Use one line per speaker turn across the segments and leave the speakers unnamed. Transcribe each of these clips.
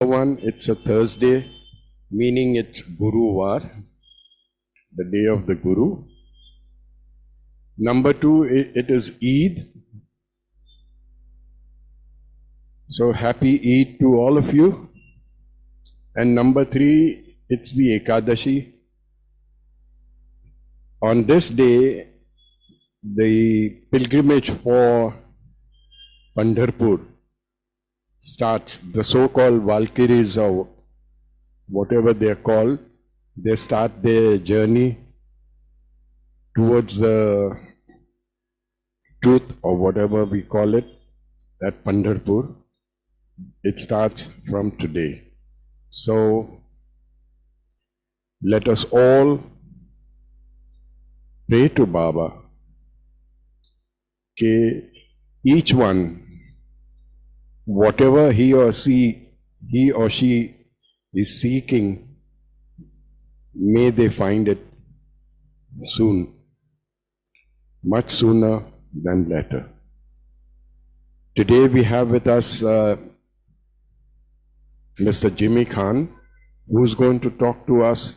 One, it's a Thursday, meaning it's Guruvar, the day of the Guru. Number two, it is Eid. So happy Eid to all of you. And number three, it's the Ekadashi. On this day, the pilgrimage for Pandharpur starts. The so-called Valkyries or whatever they're called, they start their journey towards the truth or whatever we call it at Pandharpur. It starts from today. So let us all pray to Baba that each one, whatever he or she is seeking, may they find it soon, much sooner than later. Today we have with us Mr. Jimmy Khan, who's going to talk to us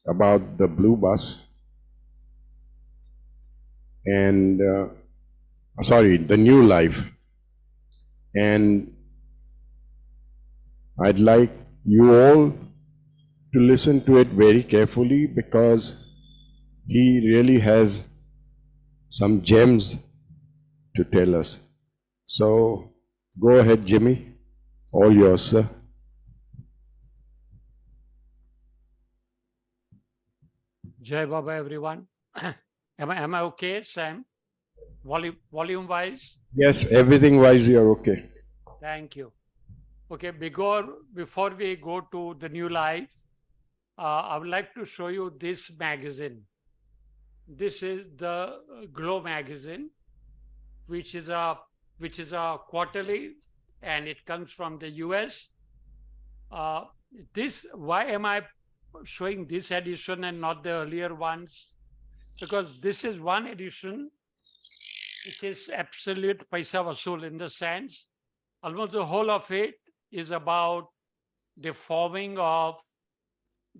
about the Blue Bus and, the New Life. And I'd like you all to listen to it very carefully because he really has some gems to tell us. So go ahead, Jimmy. All yours, sir.
Jai Baba, everyone. Am I okay, Sam? Volume wise?
Yes, everything wise, you're okay.
Thank you. Okay, before we go to the New Life, I would like to show you this magazine. This is the Glow magazine, which is a quarterly, and it comes from the US. Why am I showing this edition and not the earlier ones? Because this is one edition which is absolute paisa vasool, in the sense almost the whole of it is about the forming of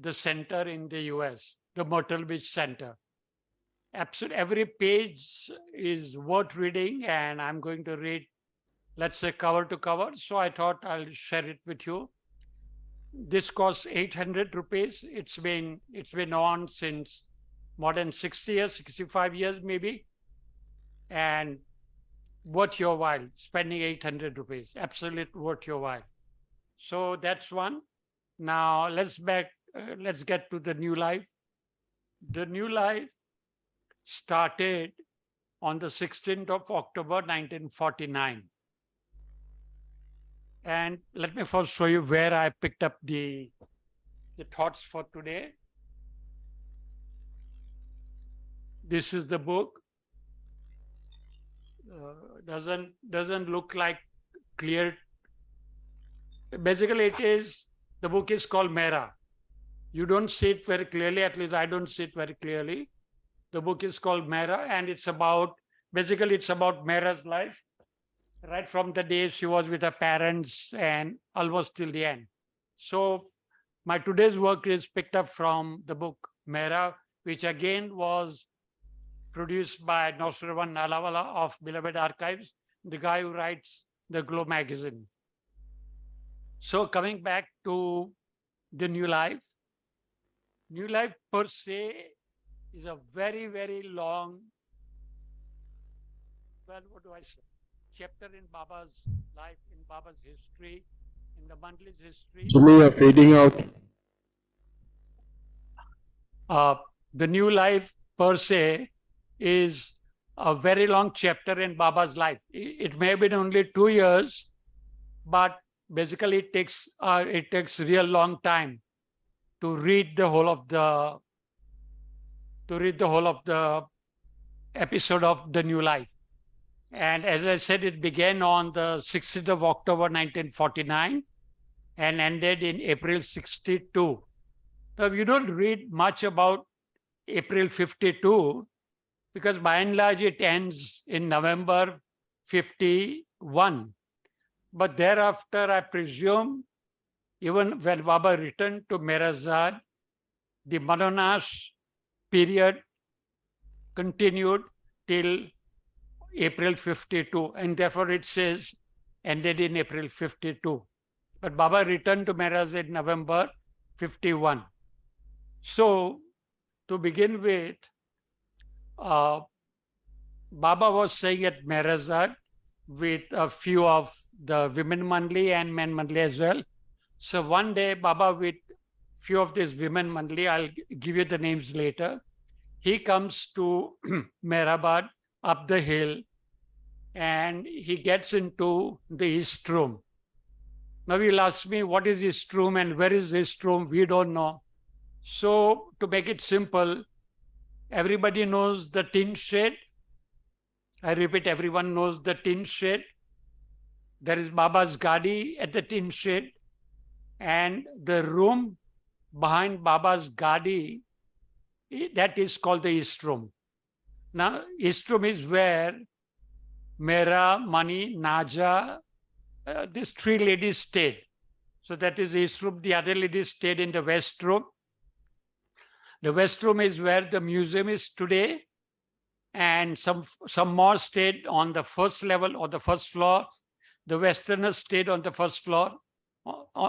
the center in the US, the Myrtle Beach Center. Absolutely every page is worth reading, and I'm going to read, let's say, cover to cover. So I thought I'll share it with you. This costs 800 rupees. It's been on since more than 60 years, 65 years maybe, and worth your while, spending 800 rupees. Absolute worth your while. So that's one. Now let's get to the New Life. The New Life started on the 16th of October 1949. And let me first show you where I picked up the thoughts for today. This is the book. Doesn't look like clear. Basically, the book is called Mera. You don't see it very clearly, at least I don't see it very clearly. The book is called Mera, and it's about Mera's life, right from the day she was with her parents and almost till the end. So my today's work is picked up from the book Mera, which again was produced by Nosravan Nalawala of Beloved Archives, the guy who writes the Glow magazine. So coming back to the New Life. New Life per se is a very, very long, well, what do I say? Chapter in Baba's life, in Baba's history, in the Mandali's history.
Jimmy, you're fading out.
The New Life per se is a very long chapter in Baba's life. It may have been only 2 years, but basically it takes real long time to read the whole of the episode of the New Life. And as I said, it began on the 16th of October 1949 and ended in April 62. Now, you don't read much about April 52 because by and large it ends in November 51. But thereafter, I presume Even when Baba returned to Merazad, the Manonash period continued till April 52, and therefore it says ended in April 52. But Baba returned to Merazad in November 51. So, to begin with, uh, Baba was staying at Merazad with a few of the women mandli and men mandli as well. So one day, Baba with few of these women mandli, I'll give you the names later. He comes to Mehrabad up the hill and he gets into the East Room. Now you'll ask me, what is East Room and where is East Room? We don't know. So to make it simple, everybody knows the tin shed. I repeat, everyone knows the tin shed. There is Baba's Gadi at the tin shed, and the room behind Baba's Gadi, that is called the East Room. Now, East Room is where Mera, Mani, Naja, these three ladies stayed. So that is the East Room. The other ladies stayed in the West Room. The West Room is where the museum is today, and some more stayed on the first level or the first floor. The Westerners stayed on the first floor,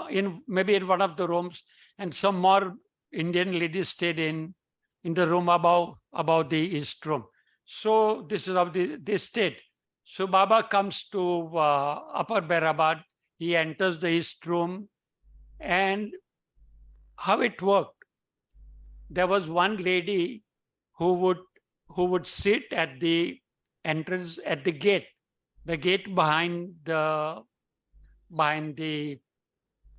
in maybe in one of the rooms, and some more Indian ladies stayed in the room above the East Room. So this is how they stayed. So Baba comes to Upper Mehrabad. He enters the East Room, and how it worked. There was one lady who would sit at the entrance at the gate behind the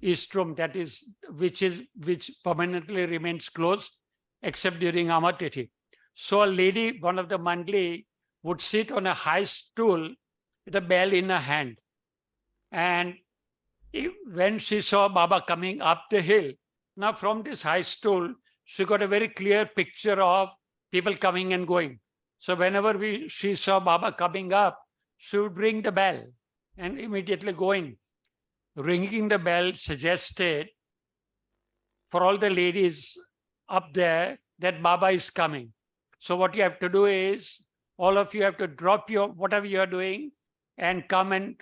East Room, that is which permanently remains closed except during Amar Tithi. So a lady, one of the mandli, would sit on a high stool with a bell in her hand, and when she saw Baba coming up the hill, now from this high stool, she got a very clear picture of people coming and going. So whenever she saw Baba coming up, she would ring the bell and immediately go in. Ringing the bell suggested for all the ladies up there that Baba is coming. So what you have to do is, all of you have to drop your whatever you are doing and come and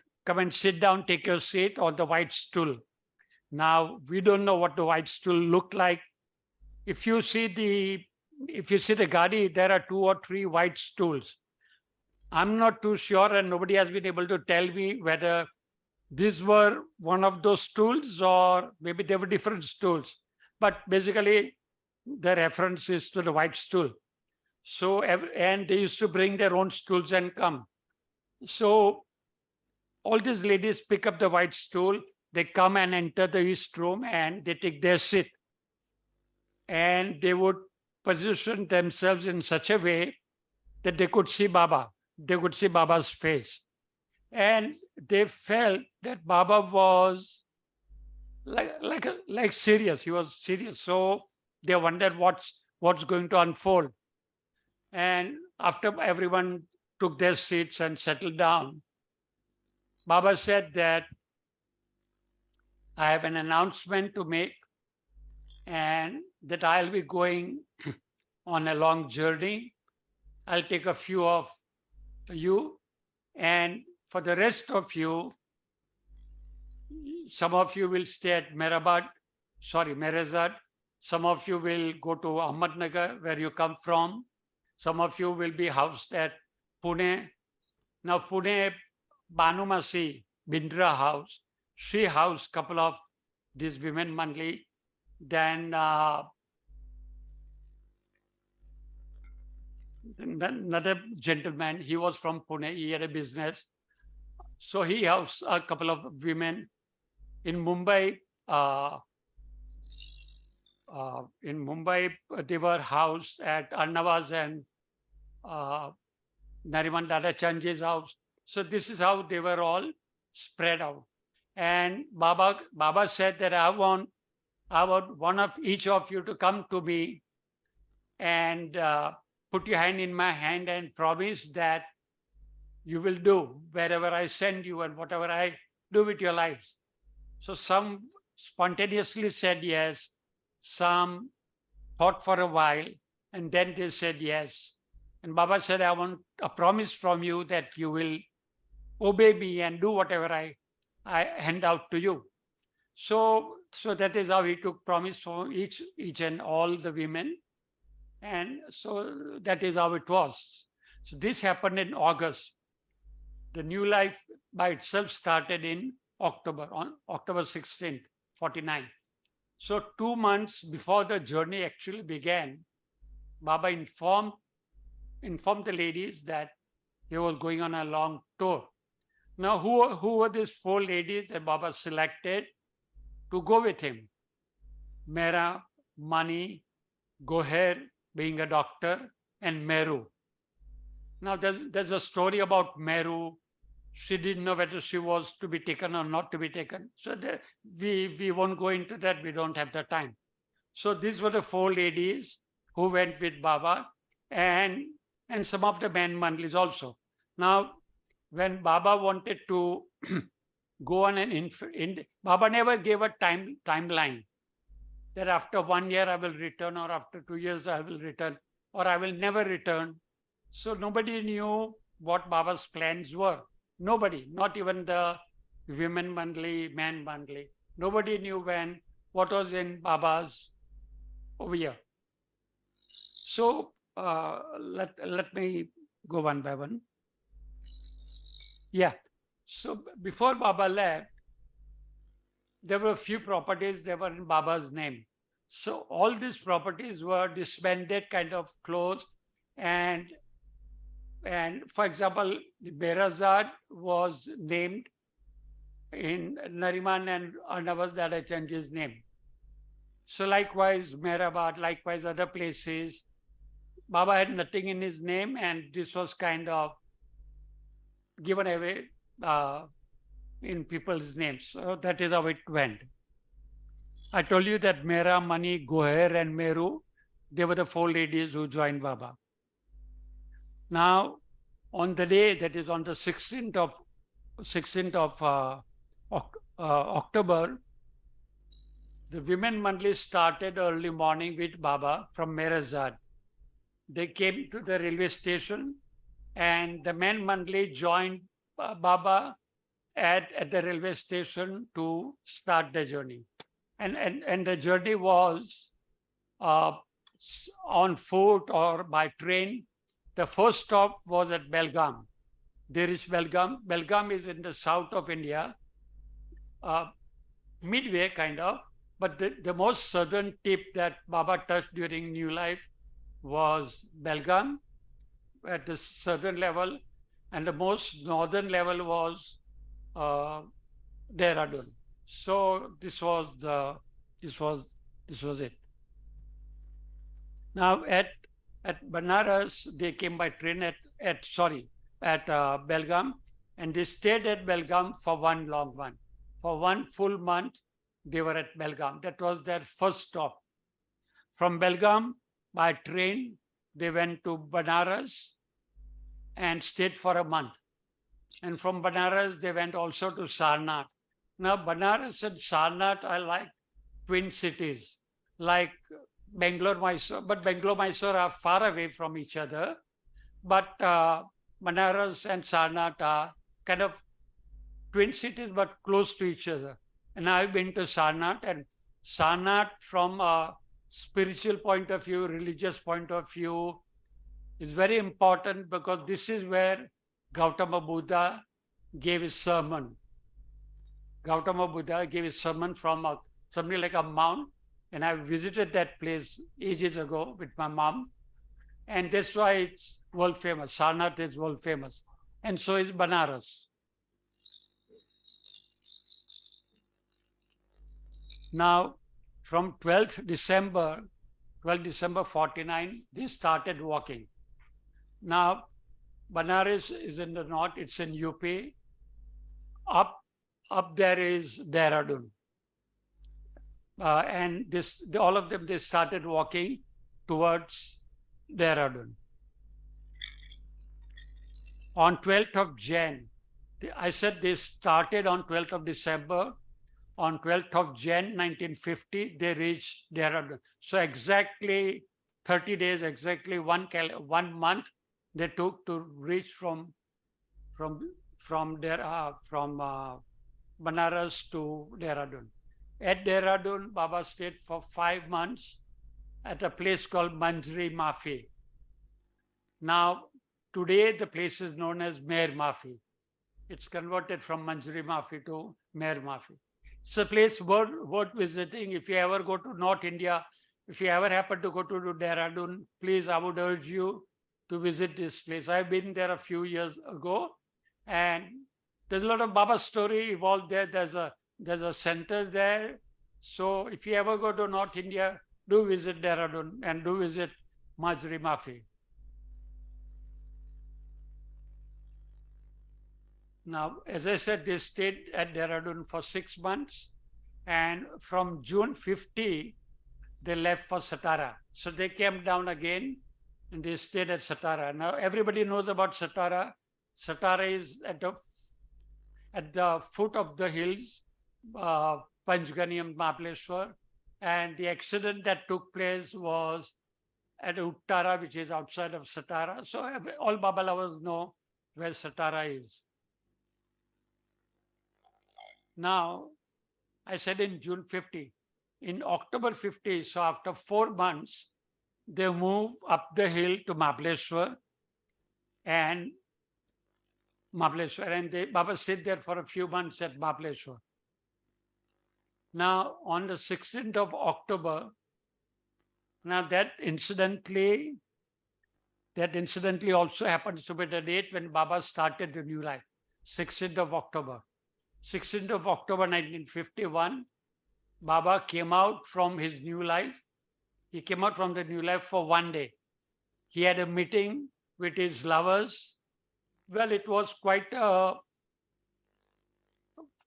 sit down, take your seat on the white stool. Now we don't know what the white stool looked like. If you see the Gadi, there are 2 or 3 white stools. I'm not too sure, and nobody has been able to tell me whether these were one of those stools or maybe they were different stools. But basically, the reference is to the white stool. So, and they used to bring their own stools and come. So all these ladies pick up the white stool, they come and enter the East Room and they take their seat. And they would position themselves in such a way that they could see Baba. They could see Baba's face. And they felt that Baba was like serious. He was serious. So they wondered what's going to unfold. And after everyone took their seats and settled down, Baba said that I have an announcement to make, and that I'll be going on a long journey. I'll take a few of you, and for the rest of you, some of you will stay at Merazad. Some of you will go to Ahmednagar, where you come from. Some of you will be housed at Pune. Now, Pune, Banumasi, Bindra house, she housed a couple of these women mandli. Then another gentleman, he was from Pune, he had a business. So he housed a couple of women. In Mumbai, they were housed at Arnavaz and Nariman Dada Chanji's house. So this is how they were all spread out. And Baba said that I want one of each of you to come to me and put your hand in my hand and promise that you will do wherever I send you and whatever I do with your lives. So some spontaneously said yes. Some thought for a while, and then they said yes. And Baba said, I want a promise from you that you will obey me and do whatever I hand out to you. So that is how he took promise for each and all the women. And so that is how it was. So this happened in August. The new life by itself started in October, on October 16th, 49. So 2 months before the journey actually began, Baba informed the ladies that he was going on a long tour. Now, who were these 4 ladies that Baba selected to go with him? Mera, Mani, Goher, being a doctor, and Meru. Now, there's a story about Meru. She didn't know whether she was to be taken or not to be taken. So we won't go into that. We don't have the time. So these were the 4 ladies who went with Baba, and some of the men mandlis also. Now, when Baba wanted to go on Baba never gave a timeline that after 1 year I will return, or after 2 years I will return, or I will never return. So nobody knew what Baba's plans were. Nobody, not even the women mandli, man mandli. Nobody knew what was in Baba's over here. So let me go one by one. Yeah. So before Baba left, there were a few properties that were in Baba's name. So all these properties were disbanded, kind of closed, and for example, the Berazad was named in Nariman and Arnavas Dadachandji's name. So likewise, Mehrabad, likewise other places, Baba had nothing in his name, and this was kind of given away in people's names. So that is how it went. I told you that Mera, Mani, Goher, and Meru, they were the 4 ladies who joined Baba. Now, on the day, that is on the 16th of October, the women mandli started early morning with Baba from Merazad. They came to the railway station, and the men mandli joined Baba at the railway station to start the journey. And the journey was on foot or by train. The first stop was at Belgaum. There is Belgaum. Belgaum is in the south of India, midway kind of, but the most southern tip that Baba touched during New Life was Belgaum at the southern level, and the most northern level was Dehradun. So this was it. Now at Banaras, they came by train at Belgaum, and they stayed at Belgaum for one long month. For 1 full month, they were at Belgaum. That was their first stop. From Belgaum, by train, they went to Banaras and stayed for a month. And from Banaras, they went also to Sarnath. Now, Banaras and Sarnath are like twin cities, like Bangalore, Mysore, but Bangalore, Mysore are far away from each other. But Banaras and Sarnath are kind of twin cities, but close to each other. And I've been to Sarnath, and Sarnath from a spiritual point of view, religious point of view, is very important, because this is where Gautama Buddha gave his sermon. Gautama Buddha gave his sermon from something like a mount, and I visited that place ages ago with my mom, and that's why it's world famous. Sarnath is world famous, and so is Banaras. Now, from 12th December 49, they started walking. Now, Banaras is in the north, it's in UP. Up there is Dehradun. And all of them, they started walking towards Dehradun. On 12th of Jan, I said they started on 12th of December. On 12th of Jan 1950, they reached Dehradun. So exactly 30 days, exactly one month they took to reach from Banaras to Dehradun. At Dehradun, Baba stayed for 5 months at a place called Manjri Mafi. Now, today the place is known as Mer Mafi. It's converted from Manjri Mafi to Mer Mafi. It's a place worth visiting. If you ever go to North India, if you ever happen to go to Dehradun, please, I would urge you to visit this place. I've been there a few years ago, and there's a lot of Baba story involved there. There's a center there. So if you ever go to North India, do visit Dehradun and do visit Manjri Mafi. Now, as I said, they stayed at Dehradun for 6 months, and from June 50, they left for Satara. So they came down again and they stayed at Satara. Now, everybody knows about Satara. Satara is at the foot of the hills, Panchgani and Mahabaleshwar, and the accident that took place was at Uttara, which is outside of Satara. So all Baba lovers know where Satara is. Now, I said in June 50. In October 50, so after 4 months, they move up the hill to Mahabaleshwar, and Baba stayed there for a few months at Mahabaleshwar. Now, on the 16th of October, now that incidentally also happens to be the date when Baba started the new life, 16th of October. 16th of October 1951, Baba came out from his new life. He came out from the new life for 1 day. He had a meeting with his lovers. Well, it was quite a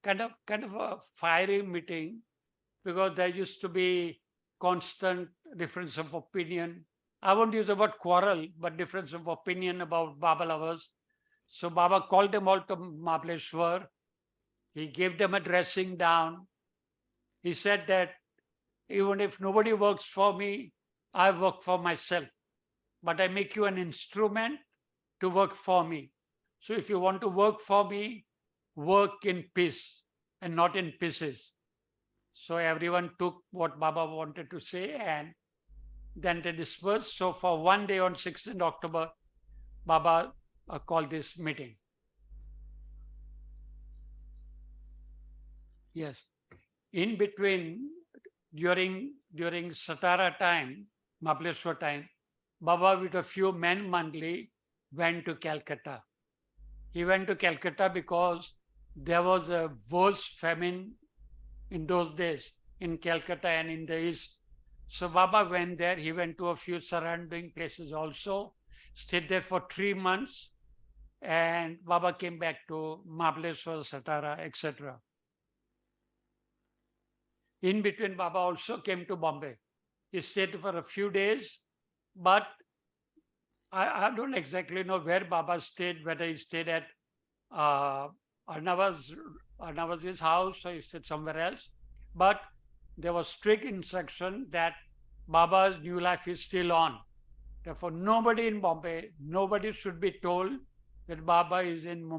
kind of a fiery meeting, because there used to be constant difference of opinion. I won't use the word quarrel, but difference of opinion about Baba lovers. So Baba called them all to Mahabaleshwar. He gave them a dressing down. He said that even if nobody works for me, I work for myself. But I make you an instrument to work for me. So if you want to work for me, work in peace and not in pieces. So everyone took what Baba wanted to say, and then they dispersed. So for 1 day on 16th October, Baba called this meeting. Yes. In between, during Satara time, Mahabaleshwar time, Baba with a few men monthly went to Calcutta. He went to Calcutta because there was a worse famine in those days in Calcutta and in the east. So Baba went there. He went to a few surrounding places also, stayed there for 3 months, and Baba came back to Mahabaleshwar, Satara, etc. In between, Baba also came to Bombay. He stayed for a few days, but I don't exactly know where Baba stayed, whether he stayed at Arnavaz's house or he stayed somewhere else. But there was strict instruction that Baba's new life is still on. Therefore, nobody in Bombay, nobody should be told that Baba is in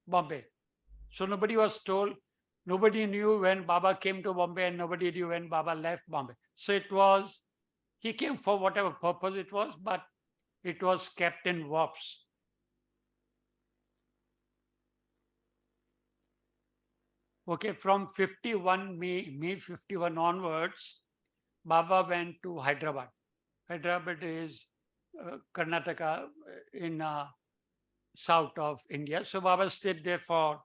Bombay. So nobody was told. Nobody knew when Baba came to Bombay, and nobody knew when Baba left Bombay. So it was, he came for whatever purpose it was, but it was kept in warps. Okay, from 51, May 51 onwards, Baba went to Hyderabad. Hyderabad is Karnataka in south of India. So Baba stayed there for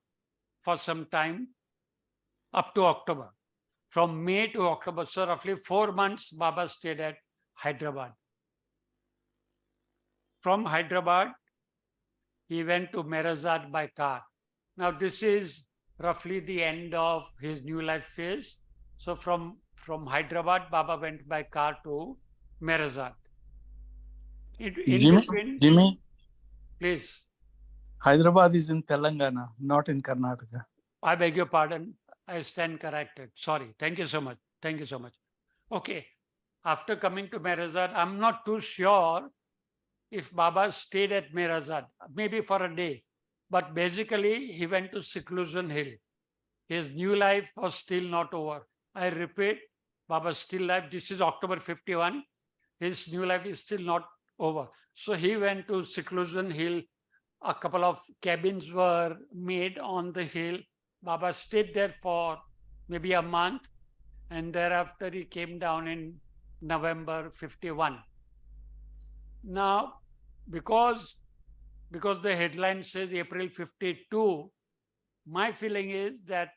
some time, up to October. From May to October, so roughly 4 months, Baba stayed at Hyderabad. From Hyderabad, he went to Merazad by car. Now, this is roughly the end of his new life phase. So from Hyderabad, Baba went by car to Merazad.
Jimmy,
please.
Hyderabad is in Telangana, not in Karnataka.
I beg your pardon. I stand corrected. Sorry. Thank you so much. Thank you so much. Okay. After coming to Merazad, I'm not too sure if Baba stayed at Merazad, maybe for a day. But basically, he went to Seclusion Hill. His new life was still not over. I repeat, Baba's still life. This is October 51. His new life is still not over. So he went to Seclusion Hill. A couple of cabins were made on the hill. Baba stayed there for maybe a month, and thereafter he came down in November 51. Now, because the headline says April 52, my feeling is that,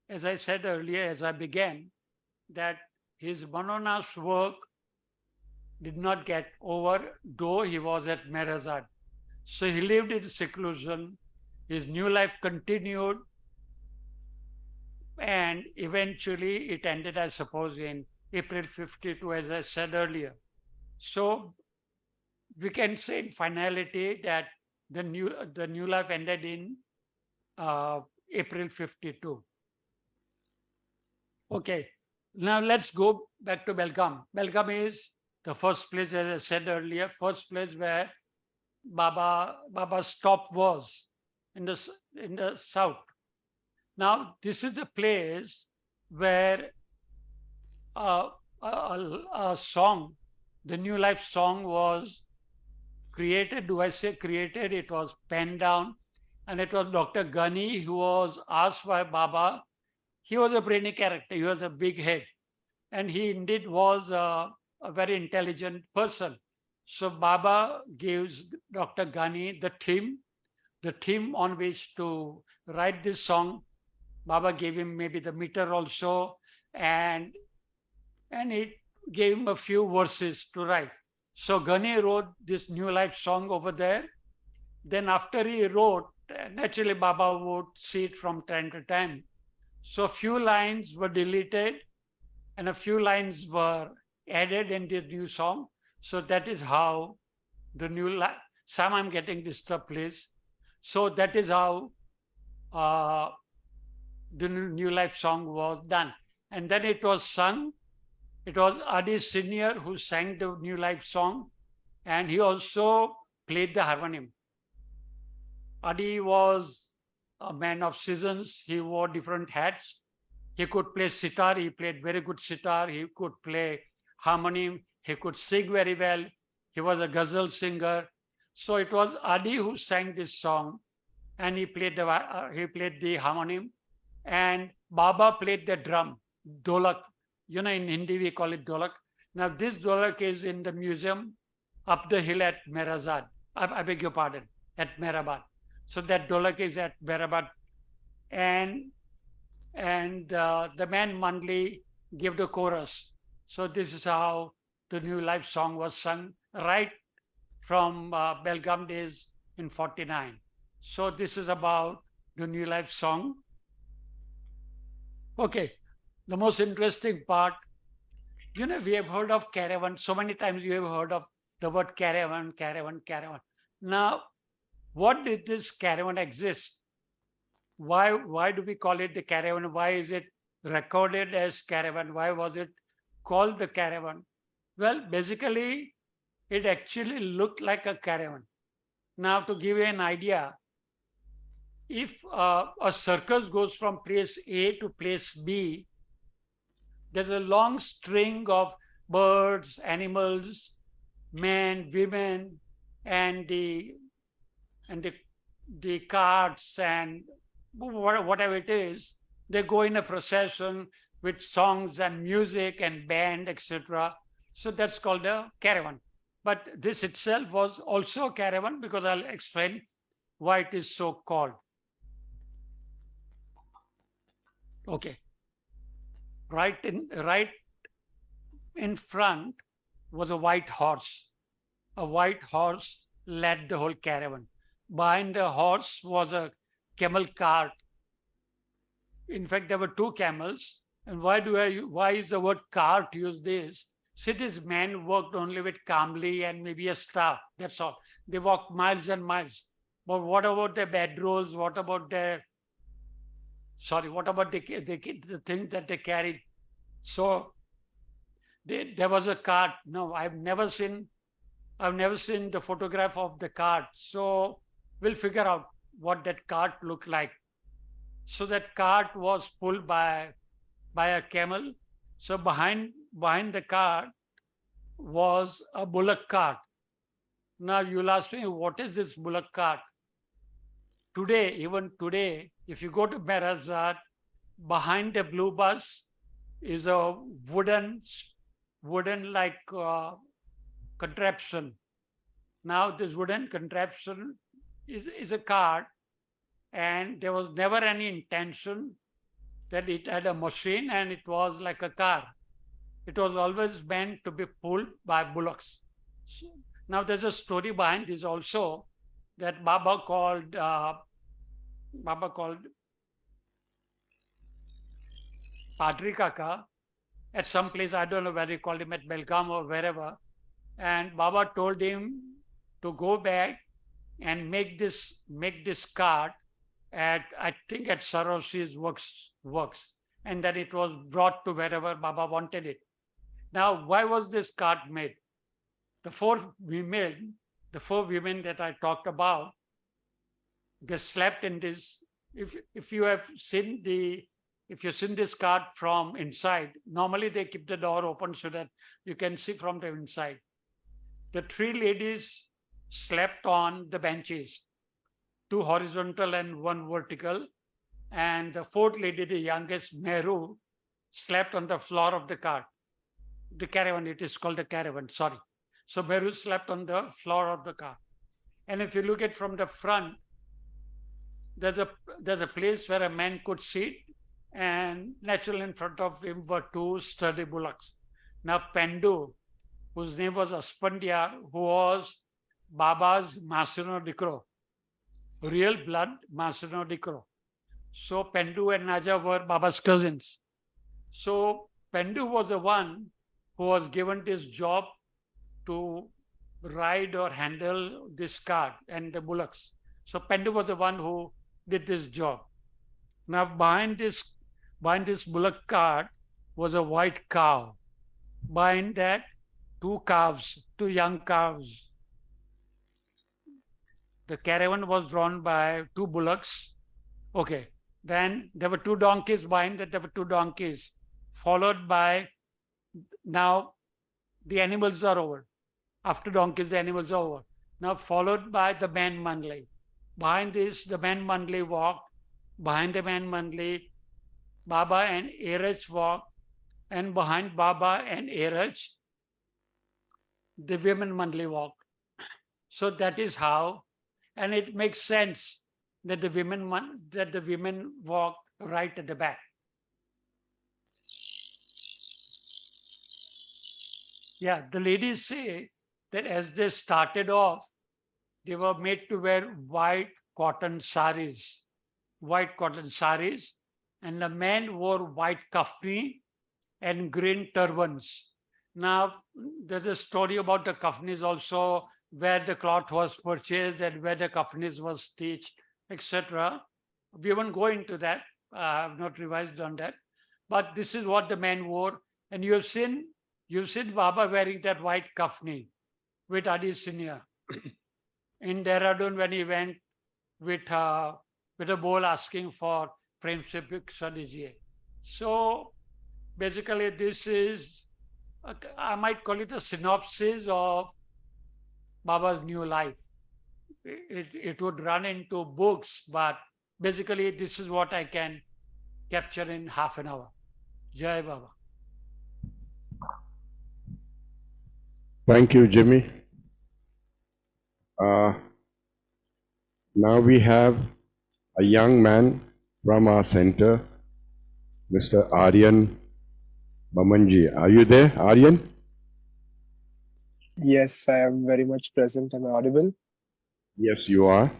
as I said earlier, as I began, that his mononas work did not get over, though he was at Merazad. So he lived in seclusion. His new life continued, and eventually it ended, I suppose, in April 52, as I said earlier. So we can say in finality that the new life ended in April 52. Okay, now let's go back to Belgaum. Belgaum is the first place, as I said earlier, first place where Baba's stop was in the south. Now this is the place where a song, the New Life song, was created. Do I say created? It was penned down, and it was Dr. Ghani who was asked by Baba. He was a brainy character. He was a big head, and he indeed was a very intelligent person. So Baba gives Dr. Ghani the theme on which to write this song. Baba gave him maybe the meter also, and it gave him a few verses to write. So Ghani wrote this New Life song over there. Then after he wrote, naturally Baba would see it from time to time. So a few lines were deleted and a few lines were added in the new song. So that is how the new life. Sam, I'm getting disturbed, please. So that is how the new life song was done. And then it was sung. It was Adi Senior who sang the new life song, and he also played the harmonium. Adi was a man of seasons. He wore different hats. He could play sitar. He played very good sitar. He could play harmonium. He could sing very well. He was a ghazal singer. So it was Adi who sang this song, and he played the harmonium, and Baba played the drum, dolak. You know, in Hindi we call it dolak. Now this dolak is in the museum up the hill at Merazad. I beg your pardon, at Mehrabad. So that dolak is at Mehrabad, and the man Mandli gave the chorus. So this is how the New Life song was sung right from Belgaum days in 49. So this is about the New Life song. Okay, the most interesting part, you know, we have heard of caravan. So many times you have heard of the word caravan, caravan, caravan. Now, what did this caravan exist? Why do we call it the caravan? Why is it recorded as caravan? Why was it called the caravan? Well, basically, it actually looked like a caravan. Now, to give you an idea, if a circus goes from place A to place B, there's a long string of birds, animals, men, women, and the carts and whatever it is. They go in a procession with songs and music and band, etc. So that's called a caravan. But this itself was also a caravan, because I'll explain why it is so called. Okay. Right in front was a white horse. A white horse led the whole caravan. Behind the horse was a camel cart. In fact, there were two camels. And why is the word cart used this? Cities men worked only with kamli and maybe a staff. That's all. They walked miles and miles. But what about their bedrolls? What about their sorry, what about the thing that they carried? So there was a cart. No, I've never seen the photograph of the cart. So we'll figure out what that cart looked like. So that cart was pulled by a camel. So behind the cart was a bullock cart. Now you'll ask me, what is this bullock cart? Today, even today, if you go to Merazat, behind the blue bus is a wooden like contraption. Now this wooden contraption is a cart, and there was never any intention that it had a machine and it was like a car. It was always meant to be pulled by bullocks. So, now there's a story behind this also, that Baba called Padri Kaka at some place. I don't know where he called him, at Belgaum or wherever. And Baba told him to go back and make this cart at, I think, at Sarosi's works. And then it was brought to wherever Baba wanted it. Now, why was this cart made? The four women that I talked about, they slept in this. If you've seen this cart from inside, normally they keep the door open so that you can see from the inside. The three ladies slept on the benches, two horizontal and one vertical. And the fourth lady, the youngest, Meru, slept on the floor of the cart. The caravan, it is called the caravan, sorry. So Meru slept on the floor of the car. And if you look at from the front, there's a place where a man could sit, and naturally in front of him were two sturdy bullocks. Now Pendu, whose name was Aspandyar, who was Baba's Masino Dikro, real blood Masino Dikro. So Pendu and Naja were Baba's cousins. So Pendu was the one who was given this job to ride or handle this cart and the bullocks. So Pendu was the one who did this job. Now behind this bullock cart was a white cow. Behind that, two young calves. The caravan was drawn by two bullocks. Okay. Then there were two donkeys. Behind that, there were two donkeys, followed by, now the animals are over. After donkeys, the animals are over. Now followed by the man Mandli. Behind this, the man Mandli walked. Behind the man Mandli, Baba and Eraj walked. And behind Baba and Eraj, the women Mandli walked. So that is how, and it makes sense that the women walked right at the back. Yeah, the ladies say that as they started off, they were made to wear white cotton saris, and the men wore white kafni and green turbans. Now, there's a story about the kafnis also, where the cloth was purchased and where the kafnis was stitched, etc. We won't go into that. I have not revised on that. But this is what the men wore. And you've seen Baba wearing that white kafni with Adi Senior in Dehradun when he went with a bowl asking for Prem Se Bhiksha Dijiye. So basically this is, I might call it a synopsis of Baba's new life. It would run into books, but basically this is what I can capture in half an hour. Jai Baba.
Thank you, Jimmy. Now we have a young man from our center, Mr. Aryan Bomanji. Are you there, Aryan?
Yes, I am very much present. Am I audible?
Yes, you are.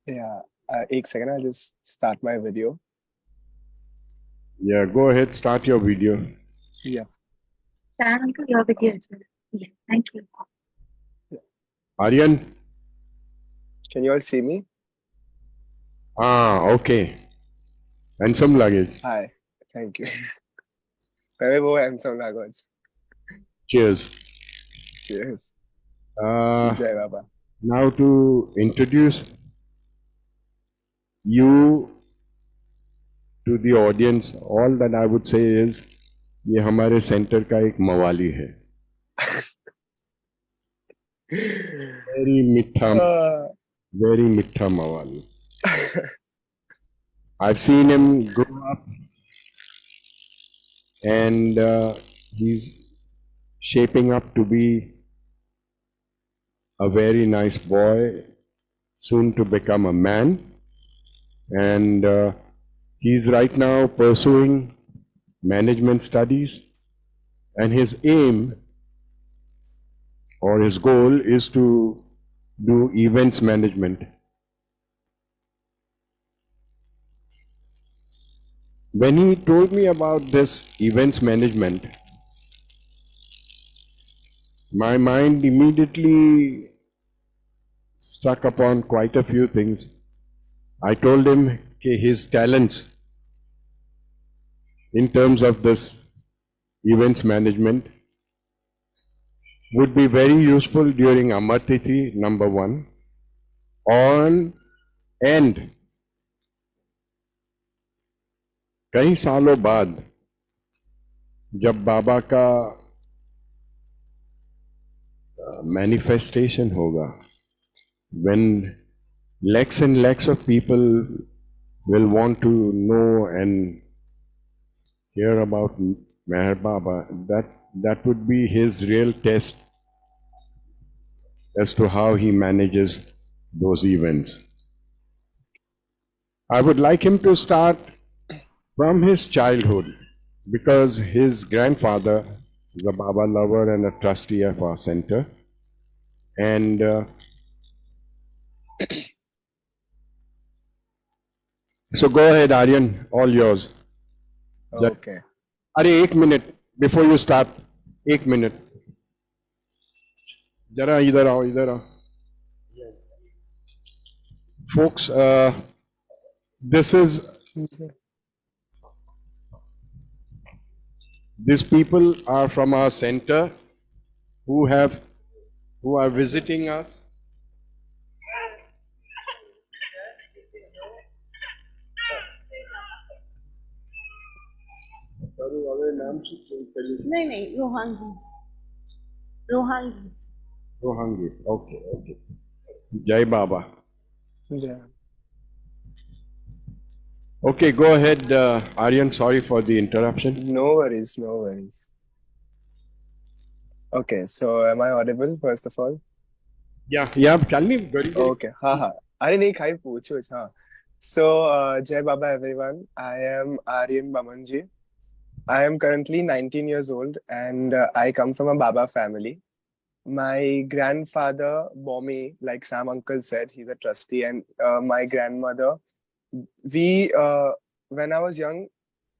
Yeah. Ek second, I'll just start my video.
Yeah, go ahead, start your video.
Yeah.
Thank you, your video as well. Yeah, thank you.
Aryan?
Can you all see me?
Okay. Handsome lage.
Hi. Thank you. Very वो handsome लागो आज.
Cheers.
Cheers.
Uh,
Jai Baba.
now to introduce you to the audience, all that I would say is ये हमारे centre का एक मवाली है. Very मीठा मवाली. I've seen him grow up and he's shaping up to be a very nice boy, soon to become a man. And he's right now pursuing management studies, and his aim or his goal is to do events management. When he told me about this events management, my mind immediately struck upon quite a few things. I told him that his talents in terms of this events management would be very useful during Amar Tithi, number one, and कई सालों बाद जब बाबा का manifestation होगा, when lakhs and lakhs of people will want to know and hear about Meher Baba, that would be his real test as to how he manages those events. I would like him to start from his childhood, because his grandfather is a Baba lover and a trustee of our center. And so go ahead, Aryan, all yours.
Okay.
अरे एक minute before you start, एक minute जरा इधर आओ folks, these people are from our center who are visiting us.
नहीं रोहांगी
Okay. Jai Baba.
Yeah.
Okay, go ahead, Aryan. Sorry for the interruption.
No worries. Okay, so am I audible first of all?
Yeah, Chalni, very good.
Okay. Ha. अरे नहीं खाई पूछो हाँ. So Jai Baba everyone. I am Aryan Bomanji. I am currently 19 years old and I come from a Baba family. My grandfather, Bombay, like Sam uncle said, he's a trustee, and my grandmother, when I was young,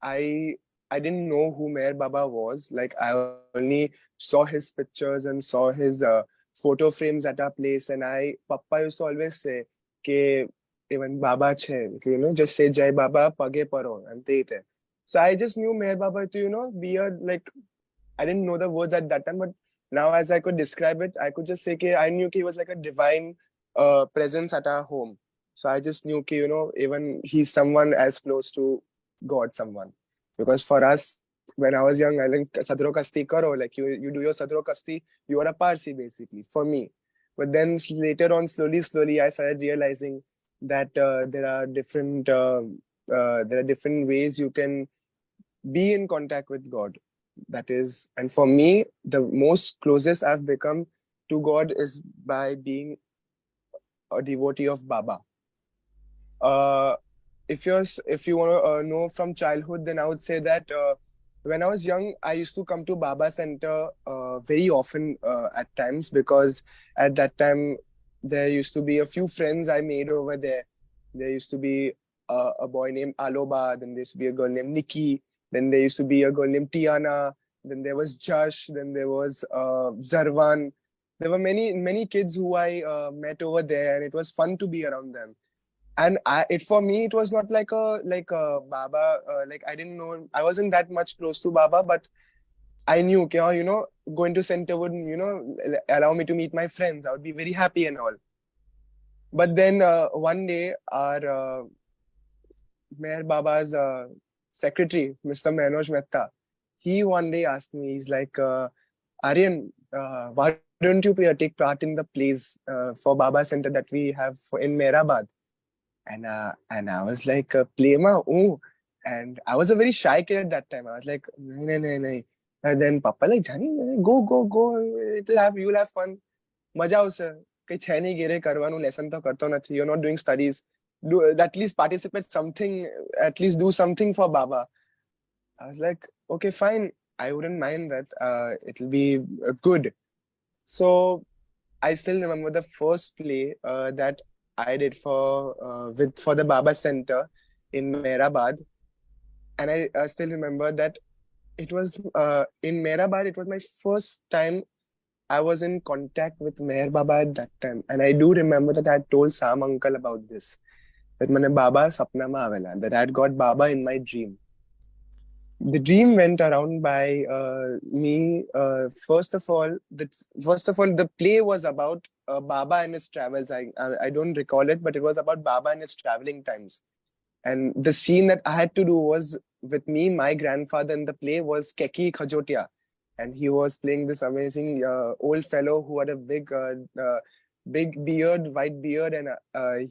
I didn't know who Meher Baba was. Like I only saw his pictures and saw his photo frames at our place, and Papa used to always say, "Ke even Baba che, just say Jai Baba, page paro," and te. So I just knew Meher Baba to be a like. I didn't know the words at that time, but now as I could describe it, I could just say I knew he was like a divine presence at our home. So I just knew even he's someone as close to God, someone. Because for us, when I was young, I think Sadro Kasti karo, like you do your Sadro Kasti, you are a Parsi basically, for me. But then later on, slowly, I started realizing that there are different ways you can be in contact with God. That is, and for me, the most closest I've become to God is by being a devotee of Baba. If you want to know from childhood, then I would say that when I was young, I used to come to Baba Center very often at times, because at that time there used to be a few friends I made over there. There used to be a boy named Aloba, then there used to be a girl named Nikki. Then there used to be a girl named Tiana. Then there was Josh. Then there was Zarvan. There were many kids who I met over there, and it was fun to be around them. And for me, it was not like a Baba. Like I didn't know, I wasn't that much close to Baba, but I knew, okay, going to center would, allow me to meet my friends. I would be very happy and all. But then one day, our Mayor Baba's secretary, Mr. Manoj Mehta, he one day asked me, he's like, Aryan, why don't you take part in the plays for Baba Center that we have in Mehrabad? And I was like, play ma, oh. And I was a very shy kid at that time. I was like, nahi, nahi, nahi, nahi. And then Papa like, Jani, go. You'll have fun. મજા આવશે કઈ છે નહીં ઘેરે કરવાનું lesson તો કરતો નથી you're not doing studies do at least participate something at least do something for Baba. I was like, okay, fine, I wouldn't mind that. It'll be good. So I still remember the first play that I did for the Baba Center in Mehrabad, and I still remember that it was in Mehrabad. It was my first time I was in contact with Meher Baba at that time, and I do remember that I had told Sam uncle about this. That mane Baba sapna ma avela. That I had got Baba in my dream. The dream went around by me. First of all, the play was about Baba and his travels. I don't recall it, but it was about Baba and his traveling times. And the scene that I had to do was with me. My grandfather in the play was Keki Khajotia, and he was playing this amazing old fellow who had a big beard, white beard, and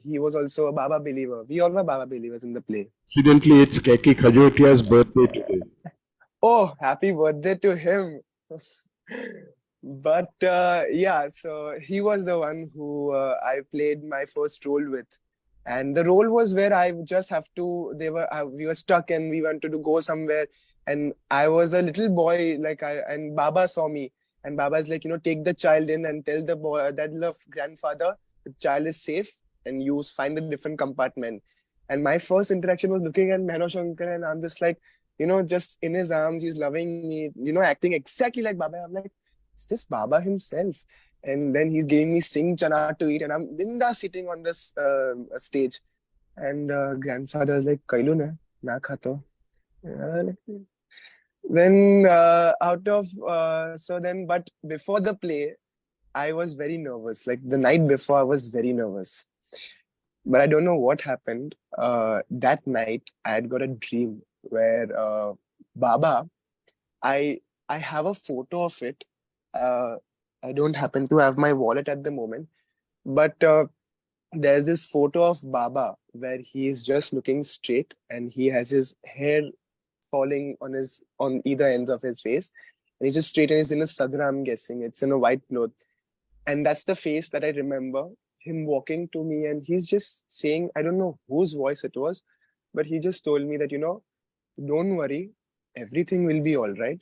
he was also a Baba believer. We all were Baba believers in the play.
Incidentally, it's Keki Khajotia's birthday today.
Oh, happy birthday to him. But yeah, so he was the one who I played my first role with. And the role was where I just have to, we were stuck and we wanted to go somewhere. And I was a little boy, and Baba saw me. And Baba's like, take the child in and tell the boy, that love grandfather, the child is safe and you find a different compartment. And my first interaction was looking at Manoj uncle, and I'm just like, just in his arms, he's loving me, acting exactly like Baba. I'm like, is this Baba himself? And then he's giving me sing chana to eat, and I'm binda sitting on this stage. And grandfather is like, Kailu na khato. Then but before the play, I was very nervous. Like the night before, I was very nervous. But I don't know what happened. That night, I had got a dream where Baba, I have a photo of it. I don't happen to have my wallet at the moment, but there's this photo of Baba where he is just looking straight and he has his hair falling on either ends of his face, and he's just straight and he's in a sadra, I'm guessing. It's in a white cloth. And that's the face that I remember, him walking to me, and he's just saying, I don't know whose voice it was, but he just told me that, don't worry, everything will be all right.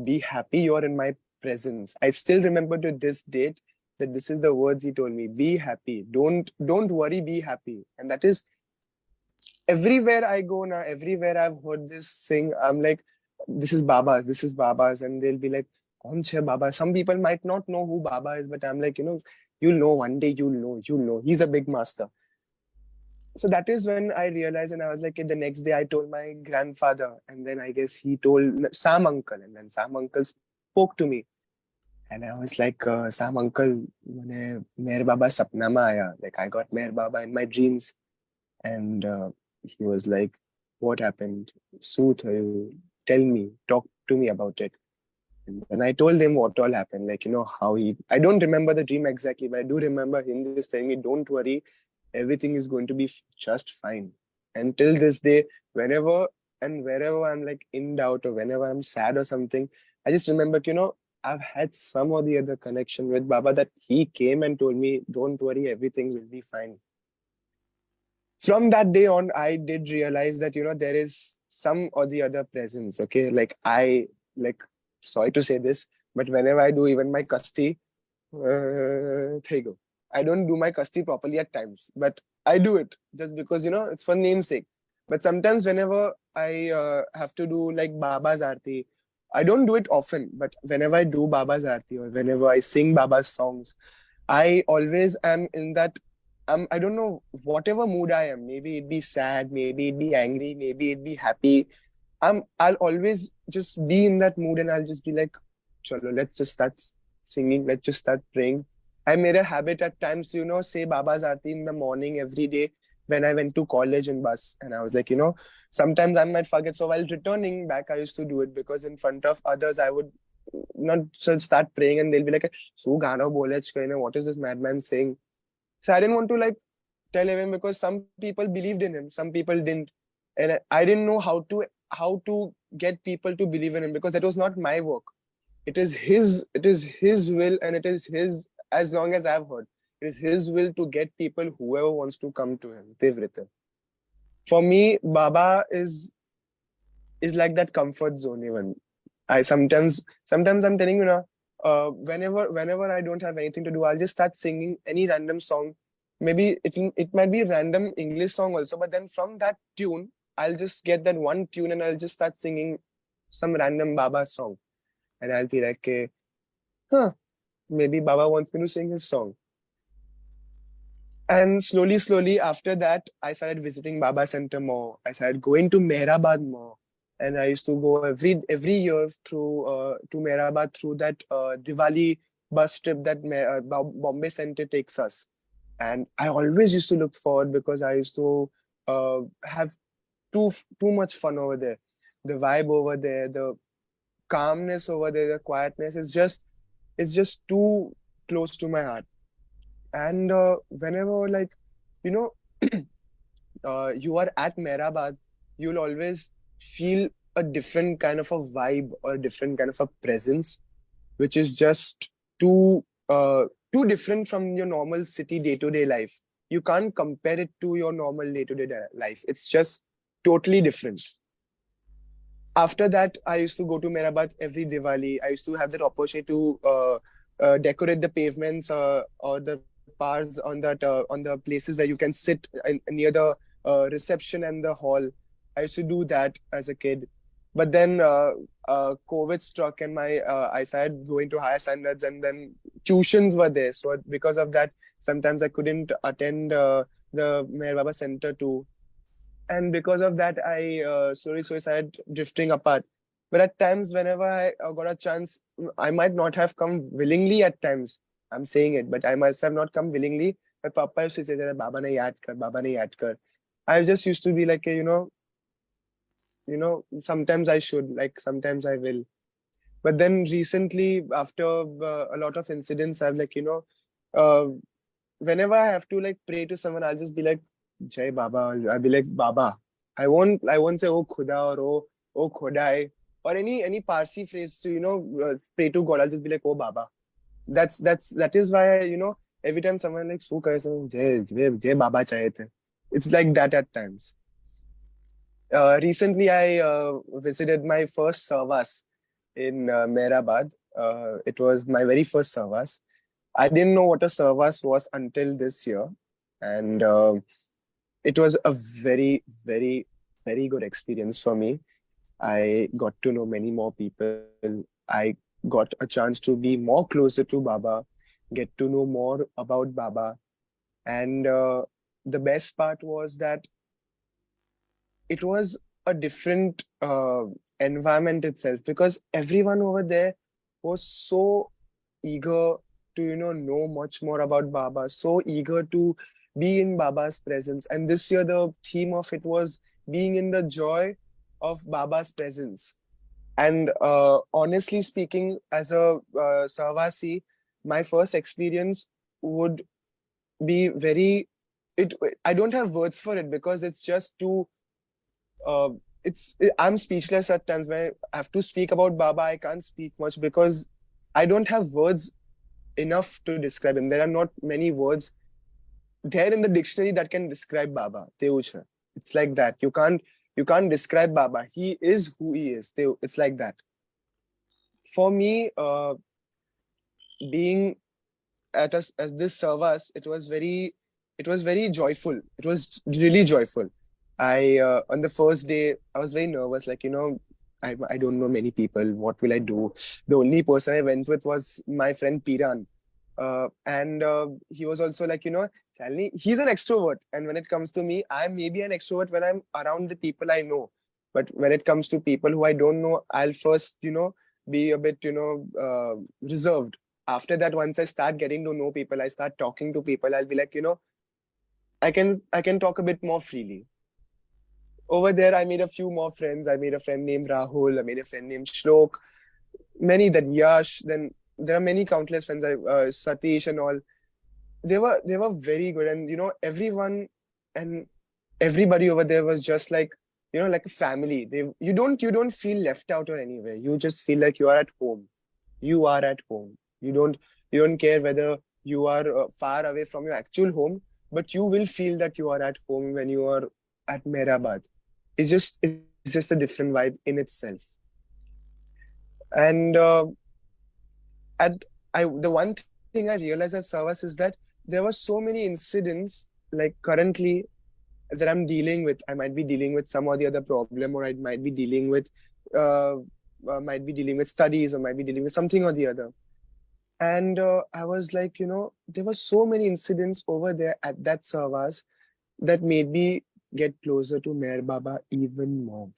Be happy you're in my presence. I still remember to this date that this is the words he told me. Be happy. Don't worry, be happy. And that is everywhere I go now, everywhere I've heard this thing, I'm like, this is Baba's. And they'll be like, Kaun che Baba? Some people might not know who Baba is, but I'm like, you'll know one day, you'll know. He's a big master. So that is when I realized, and I was like, the next day I told my grandfather, and then I guess he told Sam uncle, and then Sam uncle spoke to me. And I was like, Sam uncle, Meher Baba sapna ma aaya. Like I got Meher Baba in my dreams. And he was like, what happened? Sooth, tell me, talk to me about it. And I told him what all happened, like, how I don't remember the dream exactly, but I do remember him just telling me, don't worry, everything is going to be just fine. And till this day, whenever and wherever I'm like in doubt or whenever I'm sad or something, I just remember, I've had some or the other connection with Baba that he came and told me, don't worry, everything will be fine. From that day on, I did realize that, there is some or the other presence. Okay. Sorry to say this, but whenever I do even my kasti, there you go. I don't do my kasti properly at times, but I do it just because, it's for namesake. But sometimes whenever I have to do like Baba's Aarti, I don't do it often, but whenever I do Baba's Aarti or whenever I sing Baba's songs, I always am in that I don't know, whatever mood I am, maybe it be sad, maybe it be angry, maybe it be happy. I'll always just be in that mood and I'll just be like, chalo, let's just start singing, let's just start praying. I made a habit at times to, say Baba's Aarti in the morning every day when I went to college in bus. And I was like, sometimes I might forget. So while returning back, I used to do it because in front of others, I would not start praying and they'll be like, so Gana bolech kahina, what is this madman saying? So I didn't want to like tell him because some people believed in him, some people didn't. And I didn't know how to get people to believe in him because that was not my work. It is his will, and it is his, as long as I've heard, it is his will to get people, whoever wants to come to him. They've written. For me, Baba is like that comfort zone even. I sometimes I'm telling you now, whenever I don't have anything to do, I'll just start singing any random song. Maybe it might be a random English song also, but then from that tune, I'll just get that one tune and I'll just start singing some random Baba song. And I'll be like, maybe Baba wants me to sing his song. And slowly after that, I started visiting Baba Center more. I started going to Mehrabad more. And I used to go every year to Mehrabad through that Diwali bus trip that Bombay Center takes us. And I always used to look forward because I used to have too much fun over there. The vibe over there, the calmness over there, the quietness is it's just too close to my heart. And whenever like you are at Mehrabad, you'll always feel a different kind of a vibe or a different kind of a presence, which is just too different from your normal city day-to-day life. You can't compare it to your normal day-to-day life. It's just totally different. After that, I used to go to Mehrabad every Diwali. I used to have that opportunity to decorate the pavements or the paths on the places that you can sit near the reception and the hall. I used to do that as a kid. But then COVID struck and I started going to higher standards, and then tuitions were there. So because of that, sometimes I couldn't attend the Meher Baba Center too. And because of that, I slowly started drifting apart. But at times, whenever I got a chance, I might not have come willingly at times. I'm saying it, but I must have not come willingly. But Papa used to say that Baba ne yaad kar, Baba ne yaad kar. I just used to be like, sometimes I should, like sometimes I will. But then recently, after a lot of incidents, I'm like, whenever I have to like pray to someone, I'll just be like, Jai Baba. I'll be like, Baba. I won't say, oh Khuda, or oh Khodai, or any Parsi phrase to, pray to God. I'll just be like, oh Baba. That is why, every time someone like, so Jai Baba chahe the. It's like that at times. Recently, I visited my first Savas in Mehrabad. It was my very first Savas. I didn't know what a Savas was until this year. And it was a very, very, very good experience for me. I got to know many more people. I got a chance to be more closer to Baba, get to know more about Baba. And the best part was that it was a different environment itself, because everyone over there was so eager to know much more about Baba, so eager to be in Baba's presence. And this year the theme of it was being in the joy of Baba's presence. And honestly speaking, as a Savasi, my first experience would be very I don't have words for it, because it's just too I'm speechless at times. When I have to speak about Baba, I can't speak much because I don't have words enough to describe him. There are not many words there in the dictionary that can describe Baba. It's like that. You can't describe Baba. He is who he is. It's like that. For me, being at this service, it was very joyful. It was really joyful. I on the first day, I was very nervous. Like, I don't know many people. What will I do? The only person I went with was my friend Piran. And he was also like, Shalini, he's an extrovert. And when it comes to me, I'm maybe an extrovert when I'm around the people I know. But when it comes to people who I don't know, I'll first, be a bit, reserved. After that, once I start getting to know people, I start talking to people, I'll be like, I can talk a bit more freely. Over there, I made a few more friends. I made a friend named Rahul. I made a friend named Shlok. Many, then Yash. Then there are many countless friends. Satish and all. They were very good, and everyone and everybody over there was just like like a family. You don't feel left out or anywhere. You just feel like you are at home. You are at home. You don't care whether you are far away from your actual home, but you will feel that you are at home when you are at Mehrabad. It's just a different vibe in itself. And at I the one thing I realized at Savas is that there were so many incidents like currently that I'm dealing with. I might be dealing with some or the other problem, or I uh, might be dealing with studies, or might be dealing with something or the other. And I was like, there were so many incidents over there at that Savas that made me get closer to Meher Baba even more.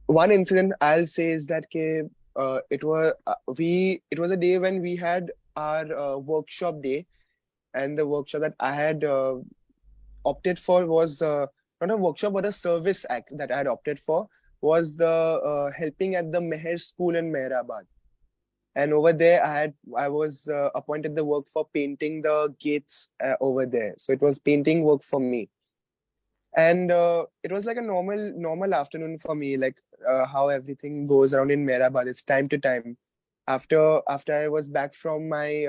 One incident I'll say is that it was a day when we had our workshop day, and the workshop that I had opted for was not a workshop but a service act that I had opted for was the helping at the Meher School in Mehrabad. And over there, I was appointed the work for painting the gates over there. So it was painting work for me, and it was like a normal afternoon for me, like how everything goes around in Mehrabad. It's time to time. After I was back from my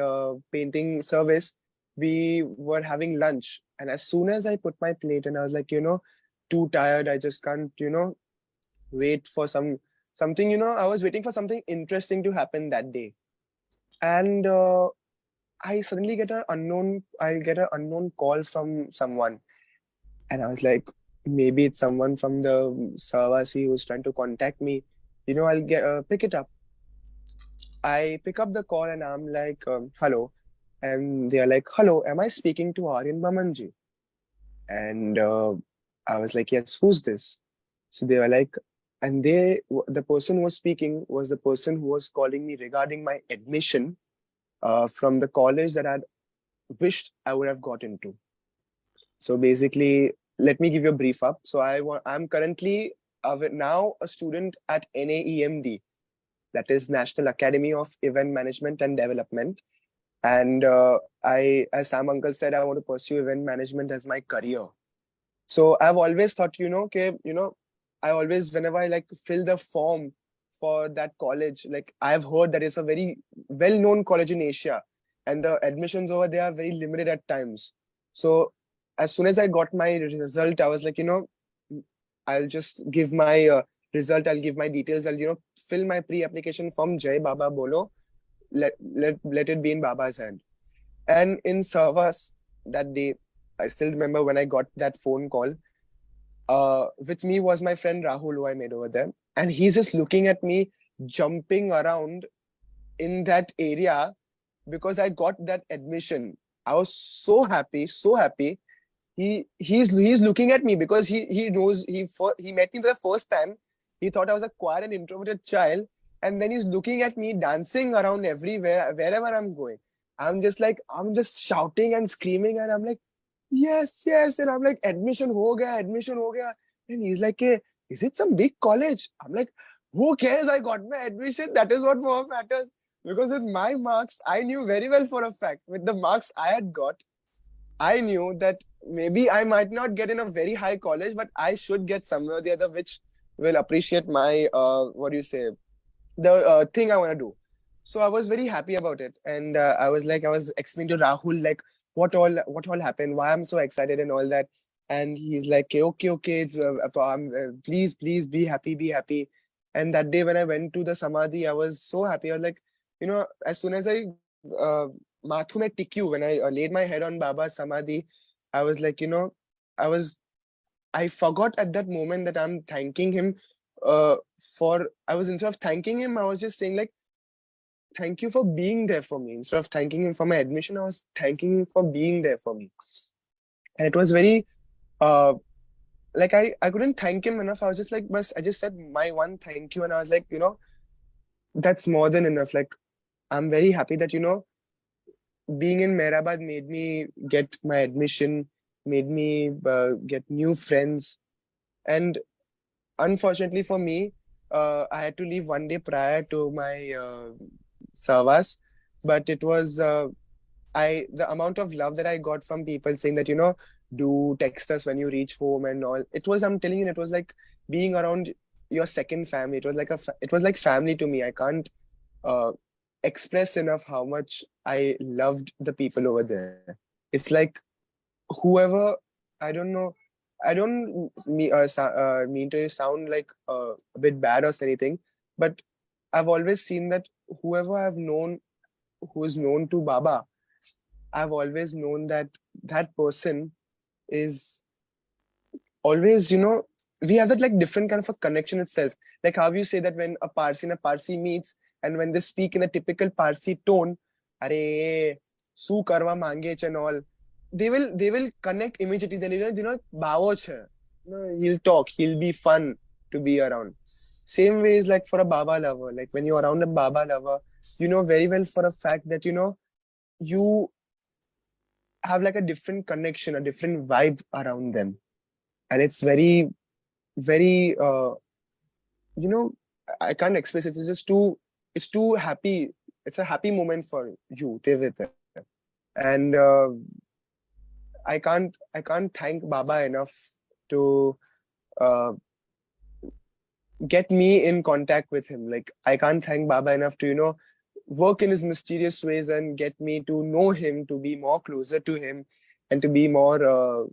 painting service, we were having lunch, and as soon as I put my plate, and I was like, too tired. I just can't, wait for something. I was waiting for something interesting to happen that day, and I suddenly get an unknown call from someone, and I was like, maybe it's someone from the Savasi who's trying to contact me. I'll get pick it up. I pick up the call and I'm like, hello. And they are like, hello, am I speaking to Aryan Bomanji? And I was like, yes, who's this? So they were like, and the person who was speaking was the person who was calling me regarding my admission from the college that I'd wished I would have got into. So basically, let me give you a brief up. So I'm currently now a student at NAEMD, that is National Academy of Event Management and Development. And as Sam Uncle said, I want to pursue event management as my career. So I've always thought, I always, whenever I like fill the form for that college, like I've heard that it's a very well-known college in Asia, and the admissions over there are very limited at times. So as soon as I got my result, I was like, I'll just give my result, I'll give my details, I'll, fill my pre-application form, Jai Baba Bolo, let it be in Baba's hand. And in Savas that day, I still remember when I got that phone call. With me was my friend Rahul, who I made over there, and he's just looking at me, jumping around in that area because I got that admission. I was so happy, so happy. He's looking at me because he knows he met me the first time. He thought I was a quiet and introverted child, and then he's looking at me dancing around everywhere, wherever I'm going. I'm just shouting and screaming, and I'm like, yes, yes, and I'm like, admission ho gaya, and he's like, hey, is it some big college? I'm like, who cares? I got my admission. That is what more matters. Because with my marks, I knew very well for a fact, with the marks I had got, I knew that maybe I might not get in a very high college, but I should get somewhere or the other which will appreciate my what do you say, the thing I want to do. So I was very happy about it, and I was explaining to Rahul like what all happened, why I'm so excited and all that, and he's like, okay, it's, please be happy. And that day when I went to the samadhi, I was so happy. I was like, as soon as I uh, Mathu mein tikyu, when I laid my head on Baba's samadhi, I was like, I was I forgot at that moment that I'm thanking him I was, instead of thanking him, I was just saying like, thank you for being there for me. Instead of thanking him for my admission, I was thanking him for being there for me. And it was very, like I couldn't thank him enough. I was just like, I just said my one thank you. And I was like, that's more than enough. Like, I'm very happy that, being in Mehrabad made me get my admission, made me get new friends. And unfortunately for me, I had to leave one day prior to my Savas, but it was the amount of love that I got from people saying that, do text us when you reach home and all. I'm telling you, it was like being around your second family. It was like it was like family to me. I can't uh, express enough how much I loved the people over there. It's like whoever, I don't know, I don't mean to sound like a bit bad or anything, but I've always seen that whoever I've known who is known to Baba, I've always known that that person is always, we have that like different kind of a connection itself. Like how you say that when a Parsi and a Parsi meets, and when they speak in a typical Parsi tone, Are, su karwa mange and all, they will connect immediately. Then bawo chhe. He'll talk, he'll be fun to be around. Same way is like for a Baba lover. Like when you're around a Baba lover, you know very well for a fact that you have like a different connection, a different vibe around them. And it's very, very I can't express it. It's just too happy. It's a happy moment for you, Devita. And I can't thank Baba enough to uh, get me in contact with him. Like I can't thank Baba enough to work in his mysterious ways and get me to know him, to be more closer to him, and to be more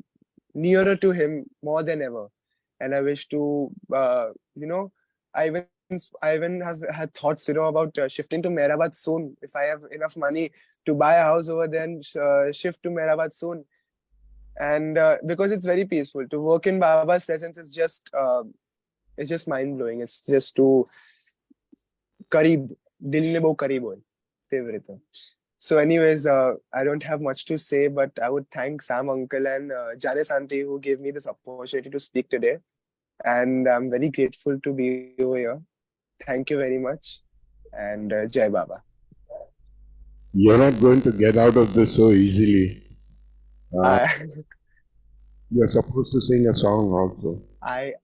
nearer to him more than ever. And I wish to I even I even have had thoughts about shifting to Mehrabad soon. If I have enough money to buy a house over there and shift to Mehrabad soon. And because it's very peaceful to work in Baba's presence is just mind blowing. It's just too kareeb, dil ne bo kareeb hoy. Tevrita. So, anyways, I don't have much to say, but I would thank Sam Uncle and Janice Auntie who gave me this opportunity to speak today. And I'm very grateful to be over here. Thank you very much. And Jai Baba.
You're not going to get out of this so easily.
I,
You're supposed to sing a song also.
I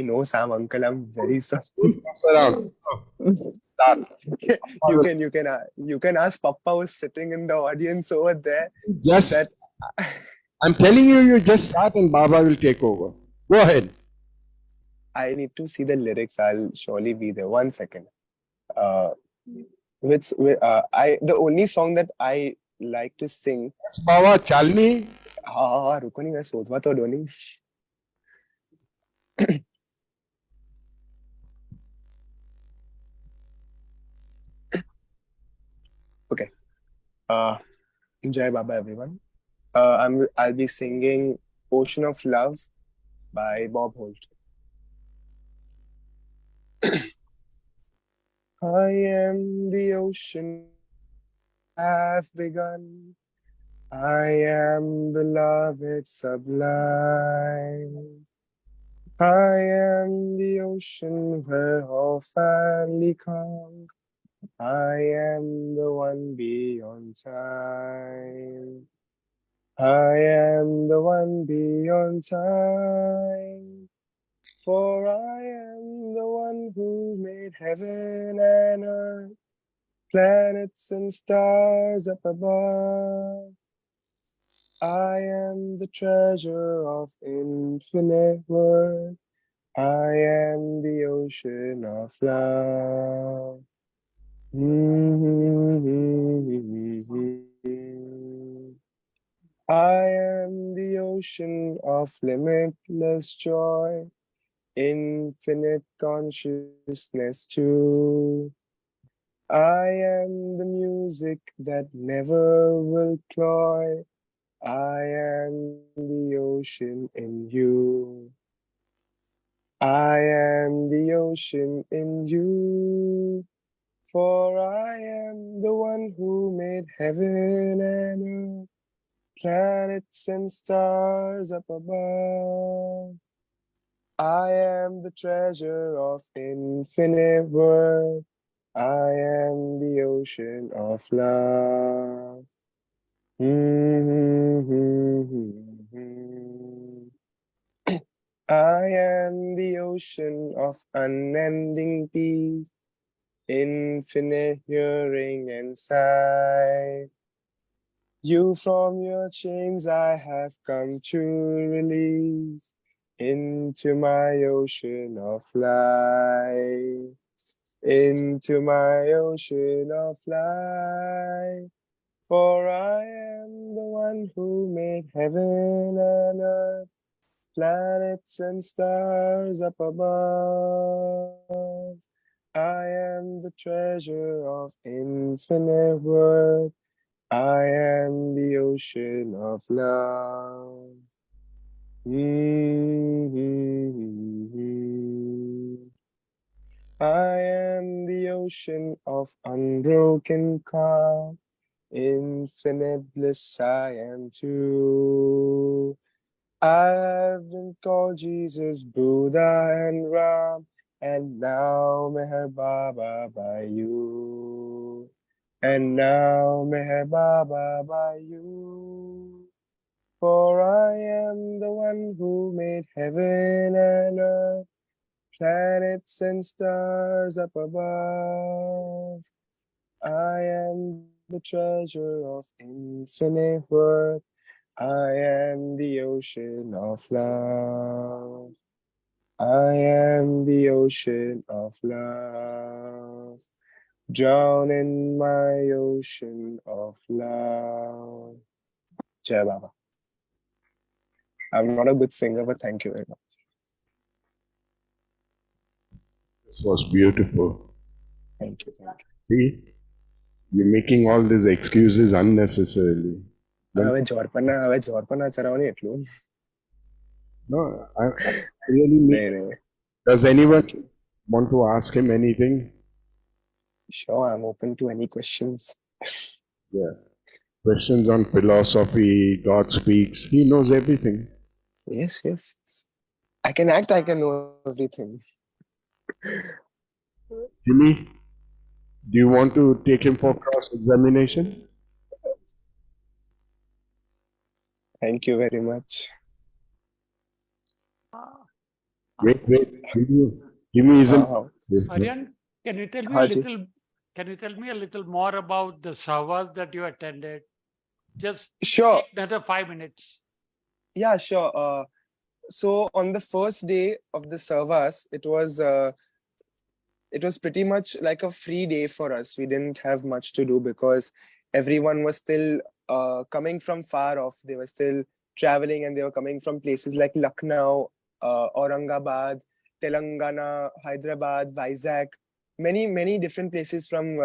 know Sam Uncle. I'm very sorry.
Pass around. Start.
You can ask Papa who's sitting in the audience over there.
Just,
That
I'm telling you, you just start and Baba will take over. Go ahead.
I need to see the lyrics. I'll surely be there. 1 second. The only song that I like to sing.
Yes, Baba, Chalni.
हाँ रुको नहीं मैं सोचवा तो दो नहीं. Okay. Jai Baba everyone. I'll be singing Ocean of Love by Bob Holt. I am the ocean I've begun. I am the love it's sublime. I am the ocean where all finally comes. I am the one beyond time. I am the one beyond time. For I am the one who made heaven and earth, planets and stars up above. I am the treasure of infinite worth. I am the ocean of love. I am the ocean of limitless joy, infinite consciousness too. I am the music that never will cloy. I am the ocean in you. I am the ocean in you. For I the one who made heaven and earth, planets and stars up above. I am the treasure of infinite worth. I am the ocean of love. I am the ocean of unending peace, infinite hearing and sight. You from your chains I have come to release into my ocean of light, into my ocean of light. For I am the one who made heaven and earth, planets and stars up above. I am the treasure of infinite worth. I am the ocean of love. I am the ocean of unbroken calm. Infinite bliss I am too. I've been called Jesus, Buddha, and Ram, and now Meher Baba by you. And now Meher Baba by you. For I am the one who made heaven and earth, planets and stars up above. I am the treasure of infinite worth. I am the ocean of love. I am the ocean of love. Drown in my ocean of love. Jai Baba. I'm not a good singer, but thank you very much.
This was beautiful.
Thank you. Thank you.
See, you're making all these excuses unnecessarily.
હવે જોરપના ચરાવવાની એટલું.
No, I really mean.
નહીં, નહીં.
Does anyone want to ask him anything?
Sure, I'm open to any questions.
Yeah. Questions on philosophy, God speaks. He knows everything.
Yes, yes. I can act, I can know everything.
Jimmy, do you want to take him for cross-examination?
Thank you very much.
Wait. Jimmy isn't.
Aryan, can you tell me
Haji.
a little more about the savas that you attended? Just
Sure.
take another 5 minutes.
Yeah, sure. So on the first day of the service, it was pretty much like a free day for us. We didn't have much to do because everyone was still coming from far off. They were still traveling and they were coming from places like Lucknow, Aurangabad, Telangana, Hyderabad, Vizag, many different places from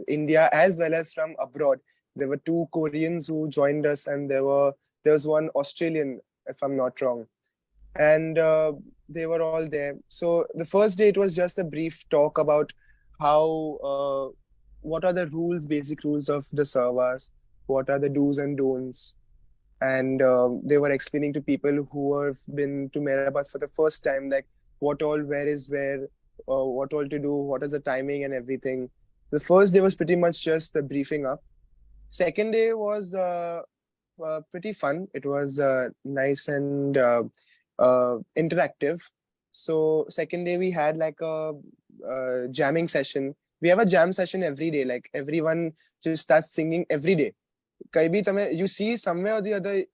India as well as from abroad. There were 2 Koreans who joined us, and there was one Australian, if I'm not wrong. And they were all there. So the first day, it was just a brief talk about how, what are the rules, basic rules of the service, what are the do's and don'ts. And they were explaining to people who have been to Mehrabad for the first time, like what all, where is where, what all to do, what is the timing and everything. The first day was pretty much just the briefing up. Second day was pretty fun. It was nice and interactive. So second day we had like a jamming session. We have a jam session every day. Like everyone just starts singing every day. You see someone or the other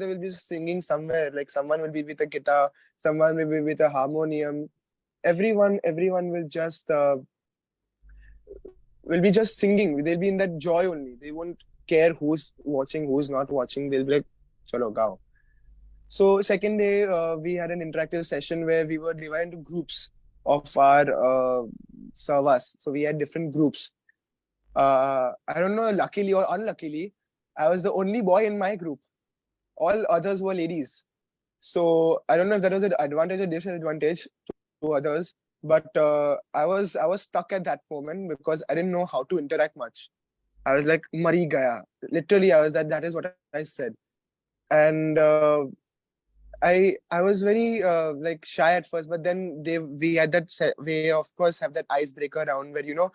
will be singing somewhere. Like someone will be with a guitar, someone will be with a harmonium. Everyone will be just singing. They'll be in that joy only. They won't care who's watching, who's not watching. They'll be like, chalo, gao. So second day, we had an interactive session where we were divided into groups of our service. So we had different groups. I don't know, luckily or unluckily, I was the only boy in my group. All others were ladies. So I don't know if that was an advantage or disadvantage to others. But I was stuck at that moment because I didn't know how to interact much. I was like, "Mari gaya." Literally, I was that is what I said. And I was very like shy at first, but then we had that way, of course, have that icebreaker round where you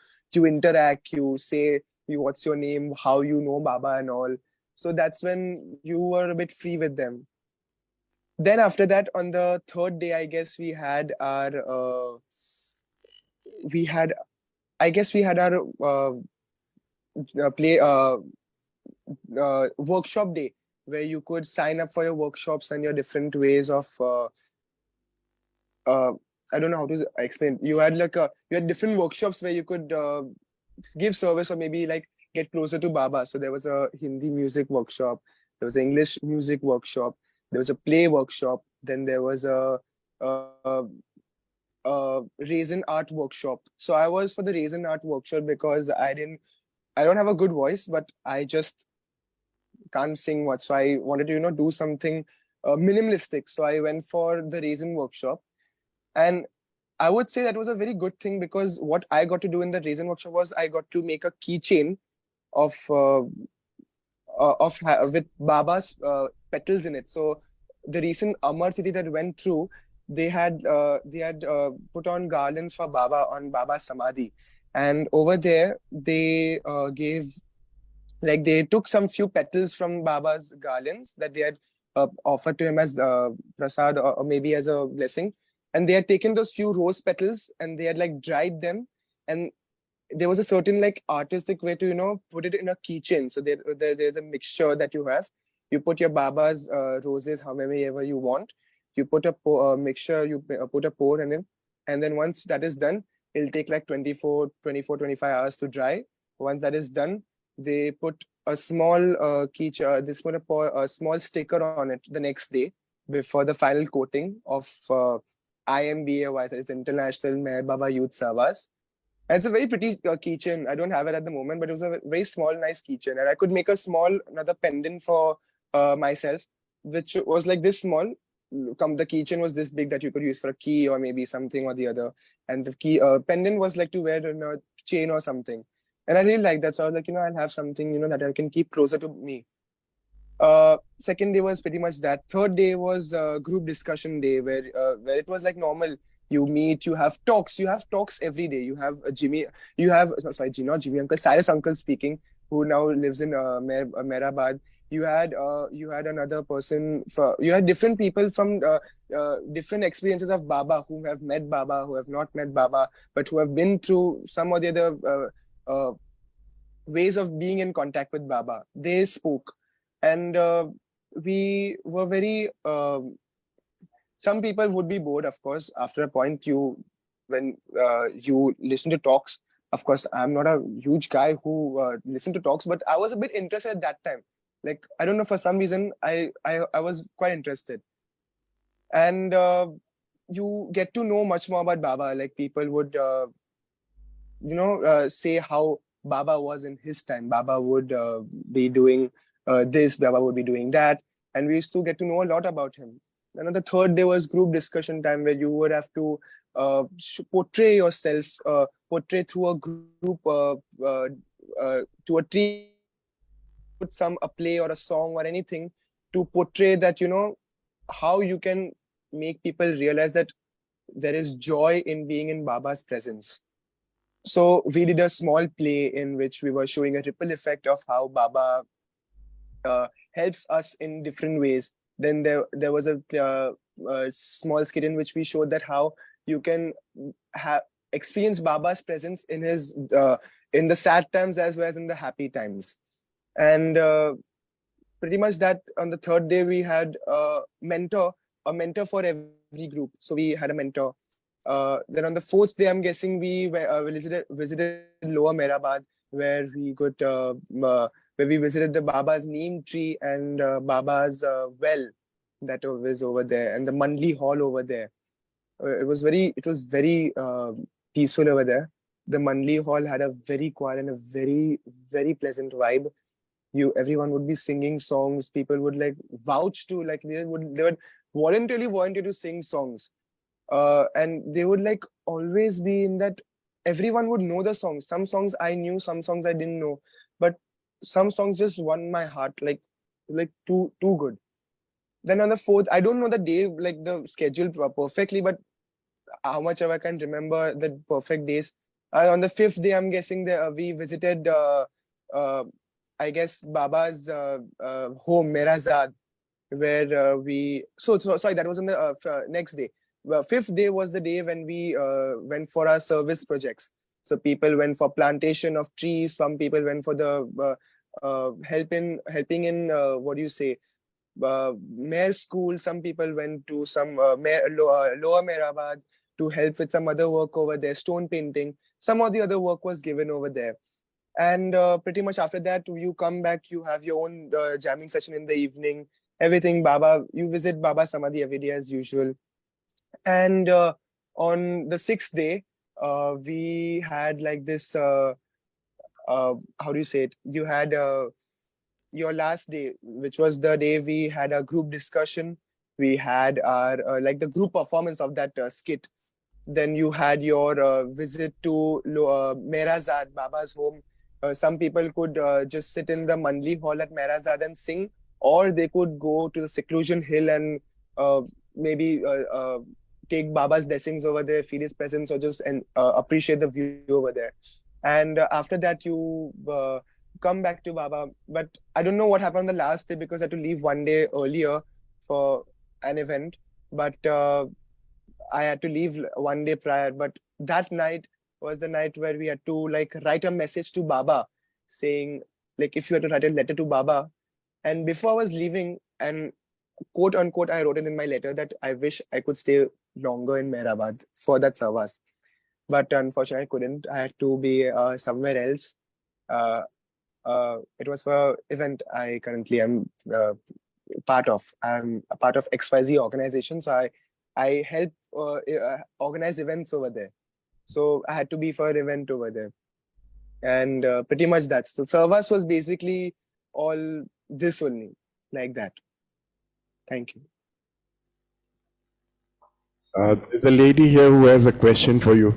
interact, you say what's your name, how you know Baba and all. So that's when you were a bit free with them. Then after that, on the third day, I guess we had I guess we had our play workshop day where you could sign up for your workshops and your different ways of uh, I don't know how to explain. You had different workshops where you could give service or maybe like get closer to Baba. So there was a Hindi music workshop, there was an English music workshop, there was a play workshop, then there was a, raisin art workshop. So I was for the raisin art workshop because I don't have a good voice, but I just can't sing much. So I wanted to do something minimalistic. So I went for the raisin workshop, and I would say that was a very good thing because what I got to do in the raisin workshop was I got to make a keychain of with Baba's petals in it. So the recent Amar City that went through, they had put on garlands for Baba on Baba's Samadhi, and over there they gave like they took some few petals from Baba's garlands that they had offered to him as prasad or maybe as a blessing, and they had taken those few rose petals and they had like dried them, and there was a certain like artistic way to put it in a keychain. So there's a mixture that you have. You put your Baba's roses however ever you want. You put a mixture. You put a pour in it, and then once that is done, it'll take like 25 hours to dry. Once that is done, they put a small they put a small sticker on it the next day before the final coating of IMBAY, it's International Meher Baba Youth Savas. And it's a very pretty keychain. I don't have it at the moment, but it was a very small, nice keychain. And I could make another pendant for myself, which was like this small. The keychain was this big that you could use for a key or maybe something or the other. And the key pendant was like to wear in a chain or something. And I really like that. So I was like, I'll have something, that I can keep closer to me. Second day was pretty much that. Third day was group discussion day where it was like normal. You meet, you have talks every day. You have not Jimmy uncle, Cyrus uncle speaking, who now lives in Mehrabad. You had another person you had different people from different experiences of Baba, who have met Baba, who have not met Baba, but who have been through some or the other ways of being in contact with Baba. They spoke, and we were very some people would be bored, of course, after a point. When you listen to talks, of course, I'm not a huge guy who listen to talks, but I was a bit interested at that time. Like, I don't know, for some reason I was quite interested. And you get to know much more about Baba. Like, people would say how Baba was in his time. Baba would be doing this, Baba would be doing that. And we used to get to know a lot about him. And on the third day was group discussion time, where you would have to portray yourself, portray through a group to a tree, put a play or a song or anything to portray that, how you can make people realize that there is joy in being in Baba's presence. So we did a small play in which we were showing a ripple effect of how Baba helps us in different ways. Then there was a small skit in which we showed that how you can experience Baba's presence in his in the sad times as well as in the happy times. And pretty much that on the third day we had a mentor for every group. So we had a mentor. Then on the fourth day, I'm guessing we visited Lower Mehrabad, where we visited the Baba's neem tree and Baba's well that was over there, and the Mandli Hall over there. It was very peaceful over there. The Mandli Hall had a very quiet and a very, very pleasant vibe. Everyone would be singing songs. People would like vouch to, like, they would voluntarily volunteer to sing songs. and they would like always be in that. Everyone would know the songs. Some songs I knew, some songs I didn't know, but some songs just won my heart, like too good. Then on the fourth, I don't know the day, like the schedule perfectly, but how much ever I can remember the perfect days. On the fifth day, I'm guessing that we visited, I guess, Baba's home, Merazad, where sorry, that was on the next day. Well, fifth day was the day when we went for our service projects. So people went for plantation of trees. Some people went for the helping in what do you say, Mayor School. Some people went to some Lower Mehrabad to help with some other work over there, stone painting. Some of the other work was given over there. And pretty much after that, you come back, you have your own jamming session in the evening. Everything, Baba, you visit Baba Samadhi every day as usual. And on the sixth day, we had like this, how do you say it? You had your last day, which was the day we had a group discussion. We had our like the group performance of that skit. Then you had your visit to Merazad, Baba's home. Some people could just sit in the Mandli hall at Merazad and sing, or they could go to the seclusion hill and maybe take Baba's blessings over there, feel his presence, or just appreciate the view over there. And after that, you come back to Baba. But I don't know what happened on the last day because I had to leave one day earlier for an event. But I had to leave one day prior. But that night was the night where we had to like write a message to Baba saying, like, if you had to write a letter to Baba. And before I was leaving, and quote unquote, I wrote it in my letter that I wish I could stay longer in Mehrabad for that service. But unfortunately, I couldn't. I had to be somewhere else. It was for event I currently am part of. I'm a part of XYZ organization, so I help organize events over there. So I had to be for an event over there, and pretty much that. So service was basically all this only, like that. Thank you.
There's a lady here who has a question for you.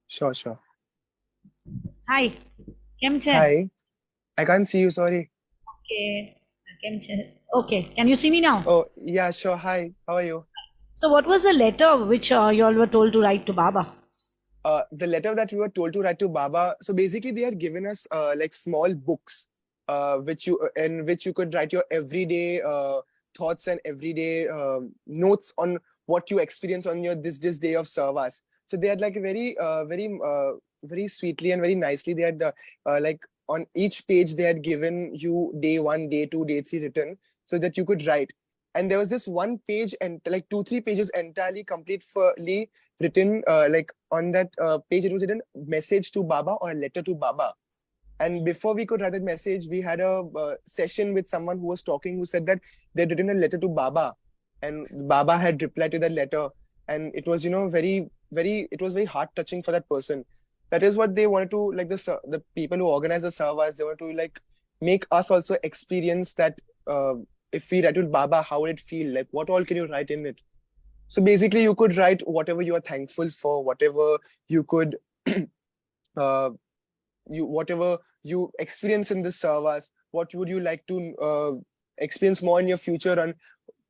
Sure, sure.
Hi. કેમ છે?
Hi. I can't see you, sorry.
Okay. કેમ છે? Okay. Can you see me now?
Oh, yeah, sure. Hi. How are you?
So what was the letter which you all were told to write to Baba?
The letter that we were told to write to Baba. So basically, they had given us like small books, in which you could write your everyday thoughts and everyday notes on what you experience on your this day of service. So they had like a very sweetly and very nicely. They had like on each page they had given you day 1, day 2, day 3 written so that you could write. And there was this one page and like 2-3 pages entirely completely written like on that page it was written message to Baba or a letter to Baba. And before we could write that message, we had a session with someone who was talking, who said that they'd written a letter to Baba, and Baba had replied to that letter. And it was, it was very heart touching for that person. That is what they wanted to, like the people who organize the service, they wanted to like make us also experience that. If we write to Baba, how would it feel? Like, what all can you write in it? So basically, you could write whatever you are thankful for, whatever you could, whatever you experience in this service. What would you like to experience more in your future? And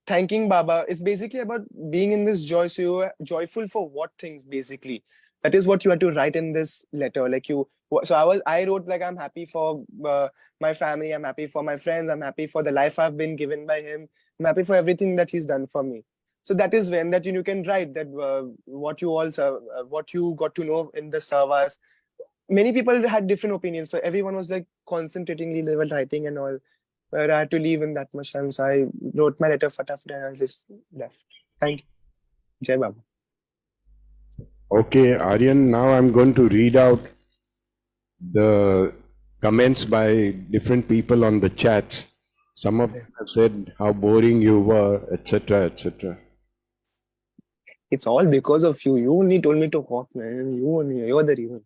thanking Baba, it's basically about being in this joy. So you're joyful for what things, basically. That is what you had to write in this letter. Like so I wrote like, I'm happy for my family, I'm happy for my friends, I'm happy for the life I've been given by him, I'm happy for everything that he's done for me. So that is when that you can write that what you got to know in the service. Many people had different opinions, so everyone was like concentratingly they were writing and all. But I had to leave in that much time, so I wrote my letter fatafat and I just left. Thank you. Jai Baba.
Okay, Aryan, now I'm going to read out the comments by different people on the chats. Some of them have said how boring you were, etc., etc.
It's all because of you. You only told me to walk, man. You're the reason.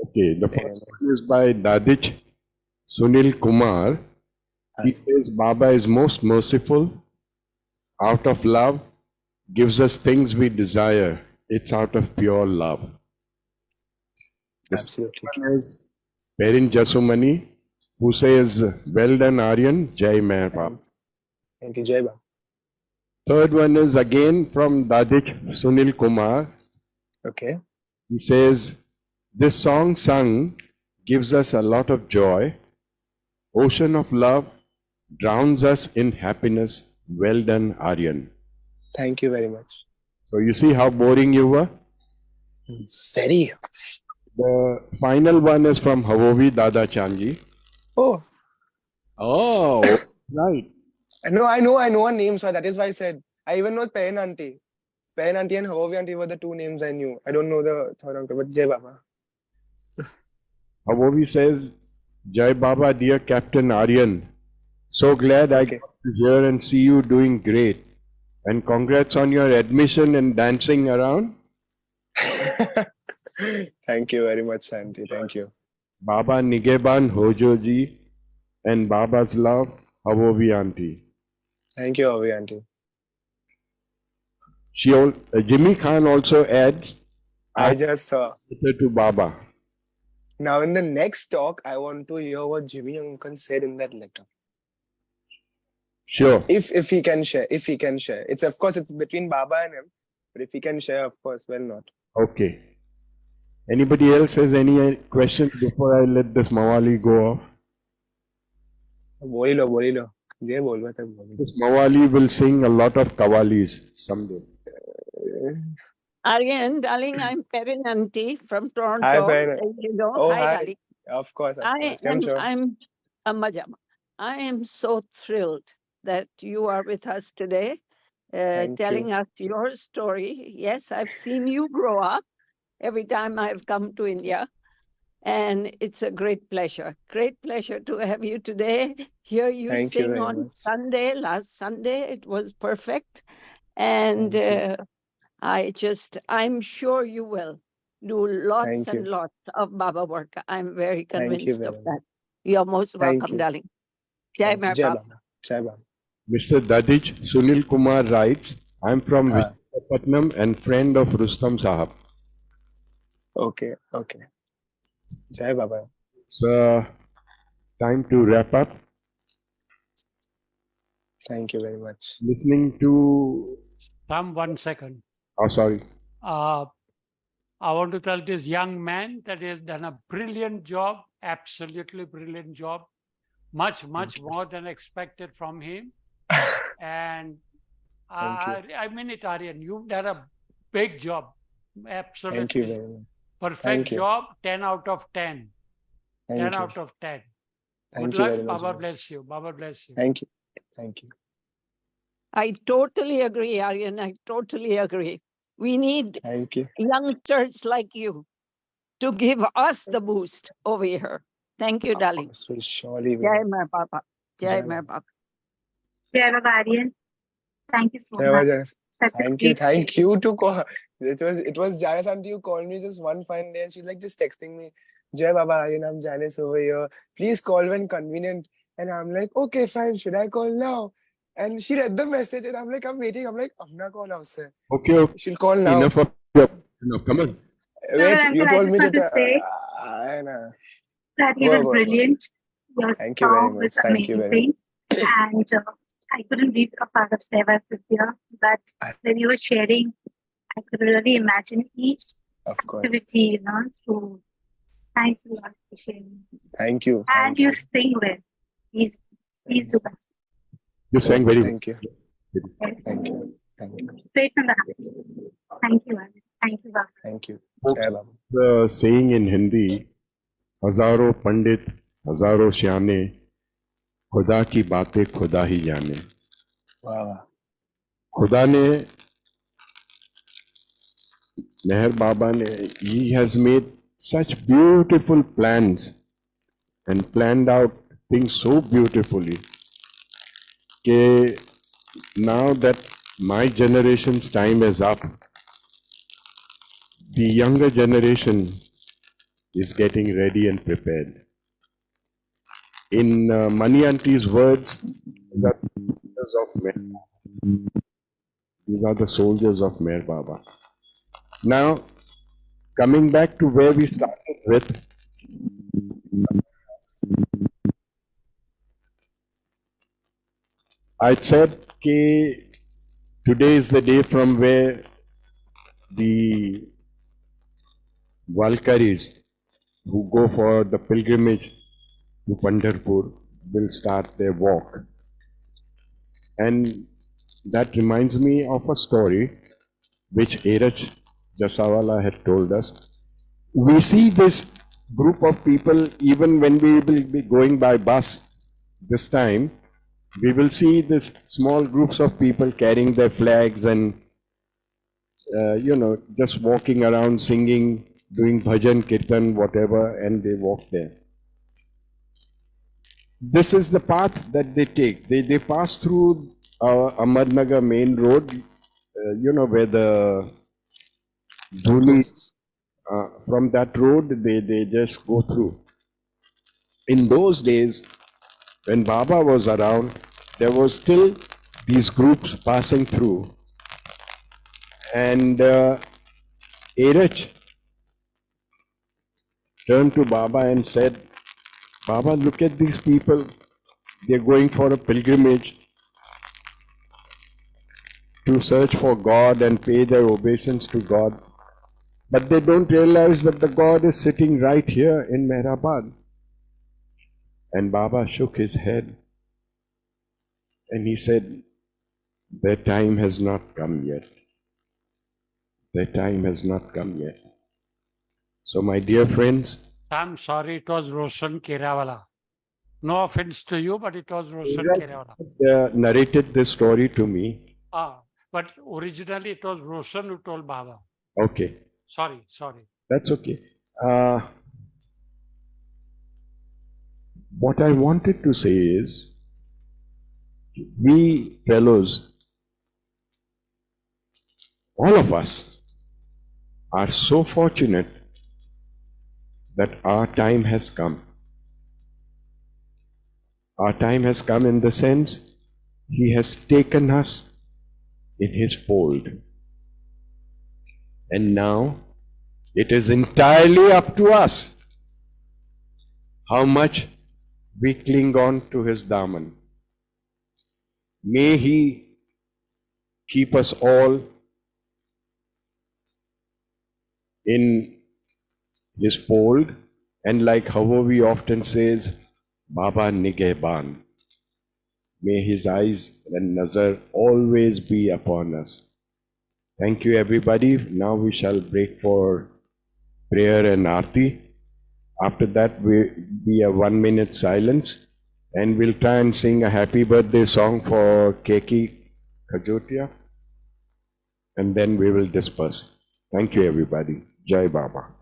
Okay, the first one is by Dadich Sunil Kumar. He says Baba is most merciful, out of love, gives us things we desire. It's out of pure love. The
Absolutely.
second one is Parent Jasumani, who says, well done Aryan, Jai Meher Baap.
Thank you, Jai Baba.
Third one is again from Dadich Sunil Kumar.
Okay.
He says, this song sung gives us a lot of joy. Ocean of love drowns us in happiness. Well done, Aryan.
Thank you very much.
So you see how boring you were?
Very.
The final one is from Havovi Dada Chanji.
Oh,
Oh, right.
I know a name, so that is why I said. I even know Pen Auntie. Pen Auntie and Havovi Auntie were the two names I knew. I don't know the third uncle, but Jai Baba.
Havovi says, Jai Baba, dear Captain Aryan, so glad I
Okay.
got to hear and see you doing great. And congrats on your admission and dancing around.
Thank you very much, Auntie. Thank you.
Baba Nigeban Hojoji and Baba's love, Havovi Auntie.
Thank you, Havovi Auntie.
Jimmy Khan also adds,
I just saw.
letter to Baba.
Now, in the next talk, I want to hear what Jimmy Uncle said in that letter.
Sure.
If he can share, It's of course it's between Baba and him, but if he can share, of course, well not.
Okay. Anybody else has any questions before I let this Mawali go off?
बोली लो ये बोल रहा था बोली
This Mawali will sing a lot of Kawalis someday.
Aryan, darling, I'm Perrin Auntie from Toronto.
Hi, Perrin.
You know,
Oh,
hi,
hi.
darling.
Of course.
I'm a Majama. I am so thrilled that you are with us today,
Thank
telling
you.
us your story. Yes, I've seen you grow up every time I've come to India. And it's a great pleasure to have you today. Hear you
Thank you
sing
very
on
much.
Sunday, last Sunday. It was perfect. And
Thank
I'm sure you will do lots
Thank
and
you.
lots of Baba work. I'm very
Thank you
convinced
very
of
much.
that. You're most
Thank
welcome,
you.
darling. Jai
Thank you.
Meher
Jai
Baba.
Baba. Jai Baba.
Mr. Dadich Sunil Kumar writes, I'm from
Ah.
Visakhapatnam and friend of Rustam Sahab.
Okay. Jai Baba.
So, time to wrap up.
Thank you very much.
Listening to,
Ram, 1 second.
oh sorry,
I want to tell this young man that he has done a brilliant job, absolutely brilliant job, much more than expected from him. And I mean it, Aryan, you've done a big job,
Thank you
absolutely
very much.
perfect
Thank you.
job, 10 out of 10.
Thank
10
you.
out of 10.
Thank
Good
you
luck.
very much.
Baba bless you. Baba bless you.
Thank you. Thank you.
I totally agree, Aryan. I totally agree. We need
Thank you.
youngsters like you to give us the boost over here. Thank you, darling.
This will surely be.
Jai Meher Baba. Jai
Jai
Meher
Baba.
Baba.
Jai Baba Aryan. Thank you so
Jai
much.
Baba.
Such a
Thank you.
great
Thank
story.
you to call. It was Jaya Santi who called me just one fine day and she's like just texting me, Jai Baba Aryan, I'm Janice over here. Please call when convenient. And I'm like, okay, fine. Should I call now? And she read the message and I'm like, I'm waiting. I'm like, I'm not calling now.
okay,
She'll call now.
enough of your, no, come on.
Wait,
Uncle,
you
I
told
just
me
want to say
I know.
that he
Go,
was
go, go.
brilliant. Your
Thank you very
song
much.
was
Thank you very much.
amazing. And I couldn't be a part of Seva this year, but when you were sharing, I could really imagine each
Of course.
activity, So thanks a lot for sharing.
Thank you.
And
Thank
you
you.
sing well. Please do that.
You sang very well.
Thank you. Thank you. Thank you.
Straight from the heart. Thank you, Aryan. Thank you, Baba.
Thank you.
Folks,
Jai Baba.
the saying in Hindi, हजारों पंडित हजारों श्याने खुदा की बातें खुदा ही जाने.
Wow.
खुदा ने मेहर बाबा ने, he has made such beautiful plans and planned out things so beautifully that now that my generation's time is up, the younger generation is getting ready and prepared. In Mani Auntie's words, that of men, These are the soldiers of Meher Baba. Now, coming back to where we started with, I said that today is the day from where the Valkaris who go for the pilgrimage to Pandharpur will start their walk. And that reminds me of a story which Eraj Jasawala had told us. We see this group of people even when we will be going by bus this time. We will see this small groups of people carrying their flags and just walking around, singing, doing bhajan, kirtan, whatever, and they walk there. This is the path that they take. They pass through Ahmednagar main road, where the Dhuli, from that road, they just go through. In those days, when Baba was around, there was still these groups passing through. And Eraj turned to Baba and said, Baba, look at these people. They're going for a pilgrimage to search for God and pay their obeisance to God. But they don't realize that the God is sitting right here in Mehrabad. And Baba shook his head and he said, their time has not come yet. Their time has not come yet. So my dear friends,
I'm sorry, it was Roshan Kerawala. No offense to you, but it was Roshan Kerawala.
narrated this story to me.
But originally it was Roshan who told Baba.
Okay.
Sorry.
That's okay. What I wanted to say is, we fellows, all of us, are so fortunate that our time has come. Our time has come in the sense, He has taken us in His fold. And now, it is entirely up to us how much we cling on to His Daman. May He keep us all in His fold, and like Havavi often says, Baba Nigeban. May His eyes and nazar always be upon us. Thank you, everybody. Now we shall break for prayer and aarti. After that, will be a 1 minute silence, and we'll try and sing a happy birthday song for Keki Kajotia, and then we will disperse. Thank you, everybody. Jai Baba.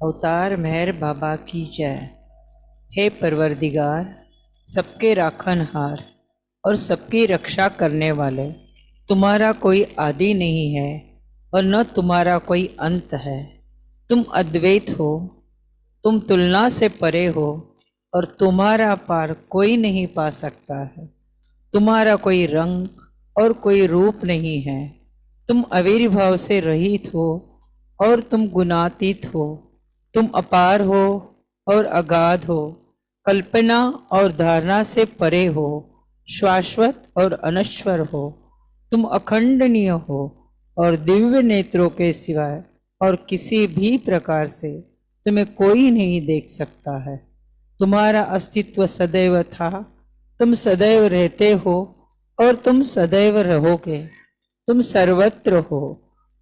अवतार मेहर बाबा की जय। हे परवरदिगार, सबके राखनहार और सबकी रक्षा करने वाले, तुम्हारा कोई आदि नहीं है और न तुम्हारा कोई अंत है। तुम अद्वैत हो, तुम तुलना से परे हो और तुम्हारा पार कोई नहीं पा सकता है। तुम्हारा कोई रंग और कोई रूप नहीं है। तुम आविर्भाव से रहित हो और तुम गुणातीत हो। तुम अपार हो और अगाध हो, कल्पना और धारणा से परे हो, शाश्वत और अनश्वर हो। तुम अखंडनीय हो और दिव्य नेत्रों के सिवाय और किसी भी प्रकार से तुम्हें कोई नहीं देख सकता है। तुम्हारा अस्तित्व सदैव था, तुम सदैव रहते हो और तुम सदैव रहोगे। तुम सर्वत्र हो,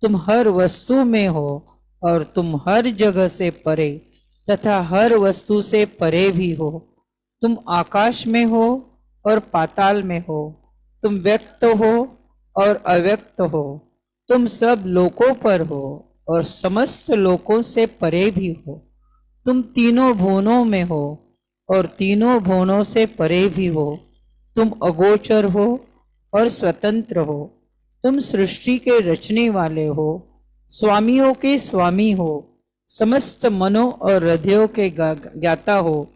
तुम हर वस्तु में हो और तुम हर जगह से परे तथा हर वस्तु से परे भी हो। तुम आकाश में हो और पाताल में हो, तुम व्यक्त हो और अव्यक्त हो, तुम सब लोकों पर हो और समस्त लोकों से परे भी हो। तुम तीनों भुवनों में हो और तीनों भुवनों से परे भी हो। तुम अगोचर हो और स्वतंत्र हो। तुम सृष्टि के रचने वाले हो, स्वामियों के स्वामी हो, समस्त मनों और हृदयों के ज्ञाता हो।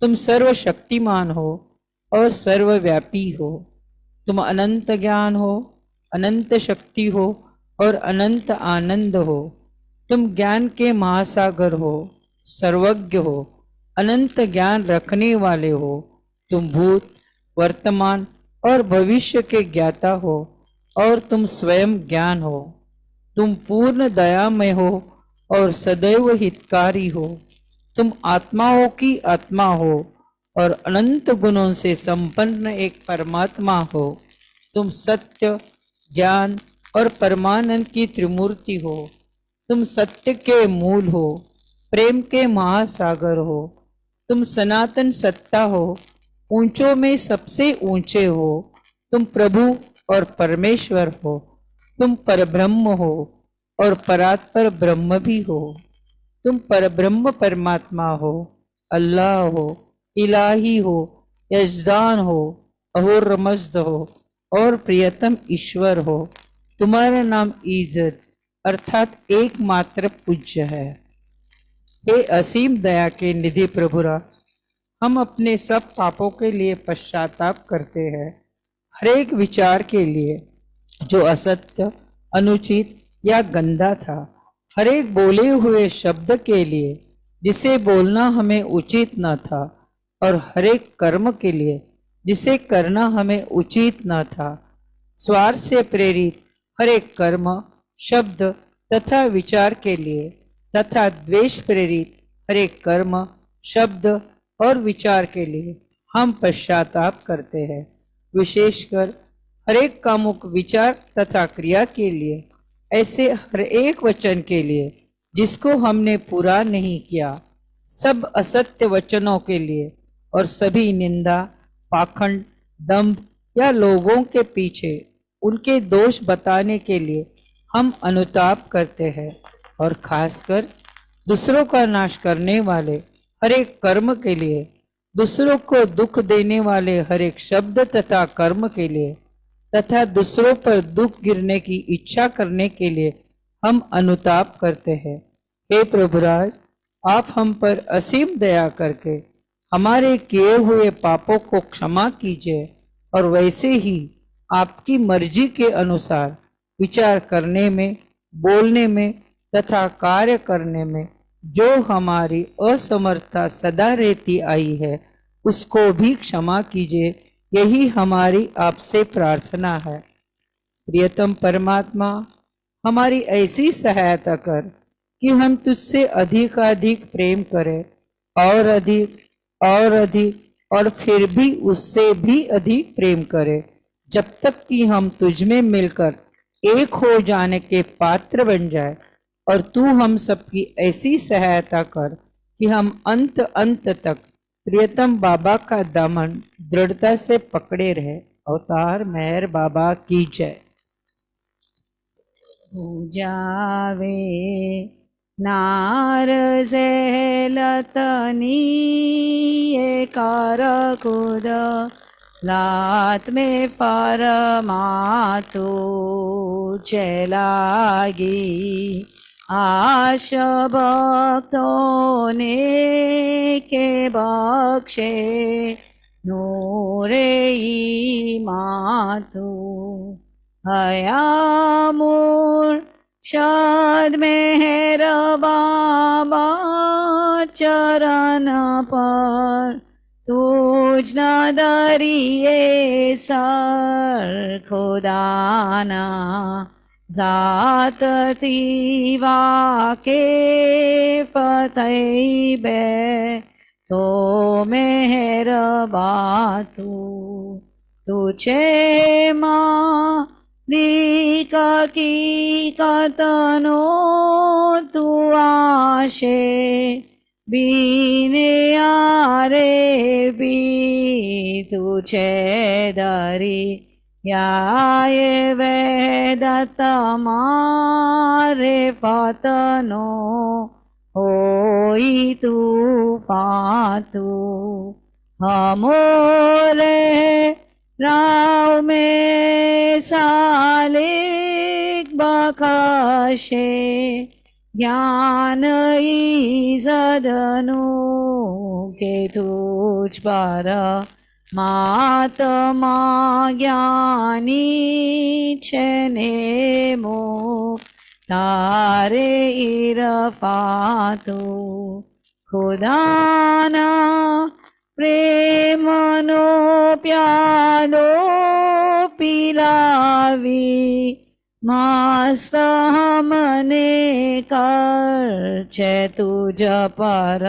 तुम सर्वशक्तिमान हो और सर्वव्यापी हो। तुम अनंत ज्ञान हो, अनंत शक्ति हो और अनंत आनंद हो। तुम ज्ञान के महासागर हो, सर्वज्ञ हो, अनंत ज्ञान रखने वाले हो। तुम भूत, वर्तमान और भविष्य के ज्ञाता हो और तुम स्वयं ज्ञान हो। तुम पूर्ण दयामय हो और सदैव हितकारी हो। तुम आत्माओं की आत्मा हो और अनंत गुणों से संपन्न एक परमात्मा हो। तुम सत्य, ज्ञान और परमानंद की त्रिमूर्ति हो। तुम सत्य के मूल हो, प्रेम के महासागर हो। तुम सनातन सत्ता हो, ऊंचों में सबसे ऊंचे हो। तुम प्रभु और परमेश्वर हो। तुम परब्रह्म हो और परात्पर ब्रह्म भी हो। तुम परब्रह्म परमात्मा हो, अल्लाह हो, इलाही हो, यजदान हो, अहोर रमज्द हो और प्रियतम ईश्वर हो। तुम्हारा नाम इज्जत अर्थात एकमात्र पूज्य है। हे असीम दया के निधि प्रभुरा, हम अपने सब पापों के लिए पश्चाताप करते हैं। हर एक विचार के लिए जो असत्य, अनुचित या गंदा था, हर एक बोले हुए शब्द के लिए जिसे बोलना हमें उचित न था, और हर एक कर्म के लिए जिसे करना हमें उचित न था। स्वार्थ से प्रेरित हर एक कर्म, शब्द तथा विचार के लिए तथा द्वेष प्रेरित हर एक कर्म, शब्द और विचार के लिए हम पश्चाताप करते हैं। विशेषकर हर एक कामुक विचार तथा क्रिया के लिए, ऐसे हर एक वचन के लिए जिसको हमने पूरा नहीं किया, सब असत्य वचनों के लिए और सभी निंदा, पाखंड, दंभ या लोगों के पीछे उनके दोष बताने के लिए हम अनुताप करते हैं। और खासकर दूसरों का नाश करने वाले हर एक कर्म के लिए, दूसरों को दुख देने वाले हर एक शब्द तथा कर्म के लिए तथा दूसरों पर दुख गिरने की इच्छा करने के लिए हम अनुताप करते हैं। हे प्रभुराज, आप हम पर असीम दया करके हमारे किए हुए पापों को क्षमा कीजिए और वैसे ही आपकी मर्जी के अनुसार विचार करने में, बोलने में तथा कार्य करने में जो हमारी असमर्थता सदा रहती आई है, उसको भी क्षमा कीजिए। यही हमारी आपसे प्रार्थना है। प्रियतम परमात्मा, हमारी ऐसी सहायता कर कि हम तुझसे अधिकाधिक प्रेम करें, और अधिक और अधिक, और फिर भी उससे भी अधिक प्रेम करें, जब तक कि हम तुझ में मिलकर एक हो जाने के पात्र बन जाए। और तू हम सबकी ऐसी सहायता कर कि हम अंत अंत तक प्रियतम बाबा का दामन दृढ़ता से पकड़े रहे। अवतार मेहर बाबा की जय।
जावे नार से लतनी ये कार खुद लात में परमातु चलागी आश भक्तों ने के बख्शे नूरे मातु हयामूर शाद मेहर बाबा चरण पर तुझ न दरिए सर खुदाना जात तीवा के फतेह बे तो मेहर बातू तुझे माँ रीका की कतनो तू आशे बीने आरे बी तुझे दरी याय वेदत मारे फतनो होई तू पातू हमोरे राव में सालिक बखशे ज्ञान ईजदनु के तुझ पर महात्मा ज्ञानी छने मो तारे इरफातु खुदाना प्रेमनो प्यालो पिलावी मस्त हमने कर छे तुझ पर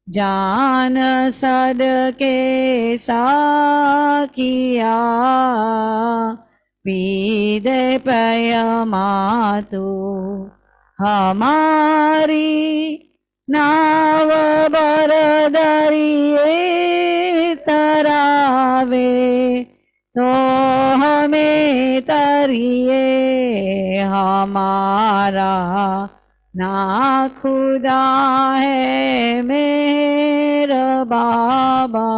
जान सदके साकिया पीदे पय मातु हमारी नाव बरदरिए तरावे तो हमें तरिए हमारा ना खुदा है मेरा बाबा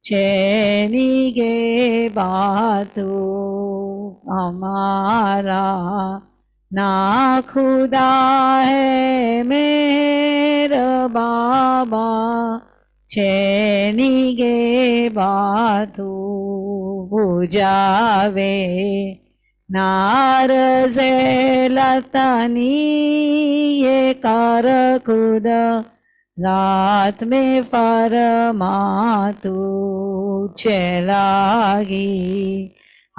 चैनी के बातू हमारा ना खुदा है मेरा बाबा चैनी गे बातू बुझावे नारजे लतनी ये कर खुद रात में फरमातू चलागी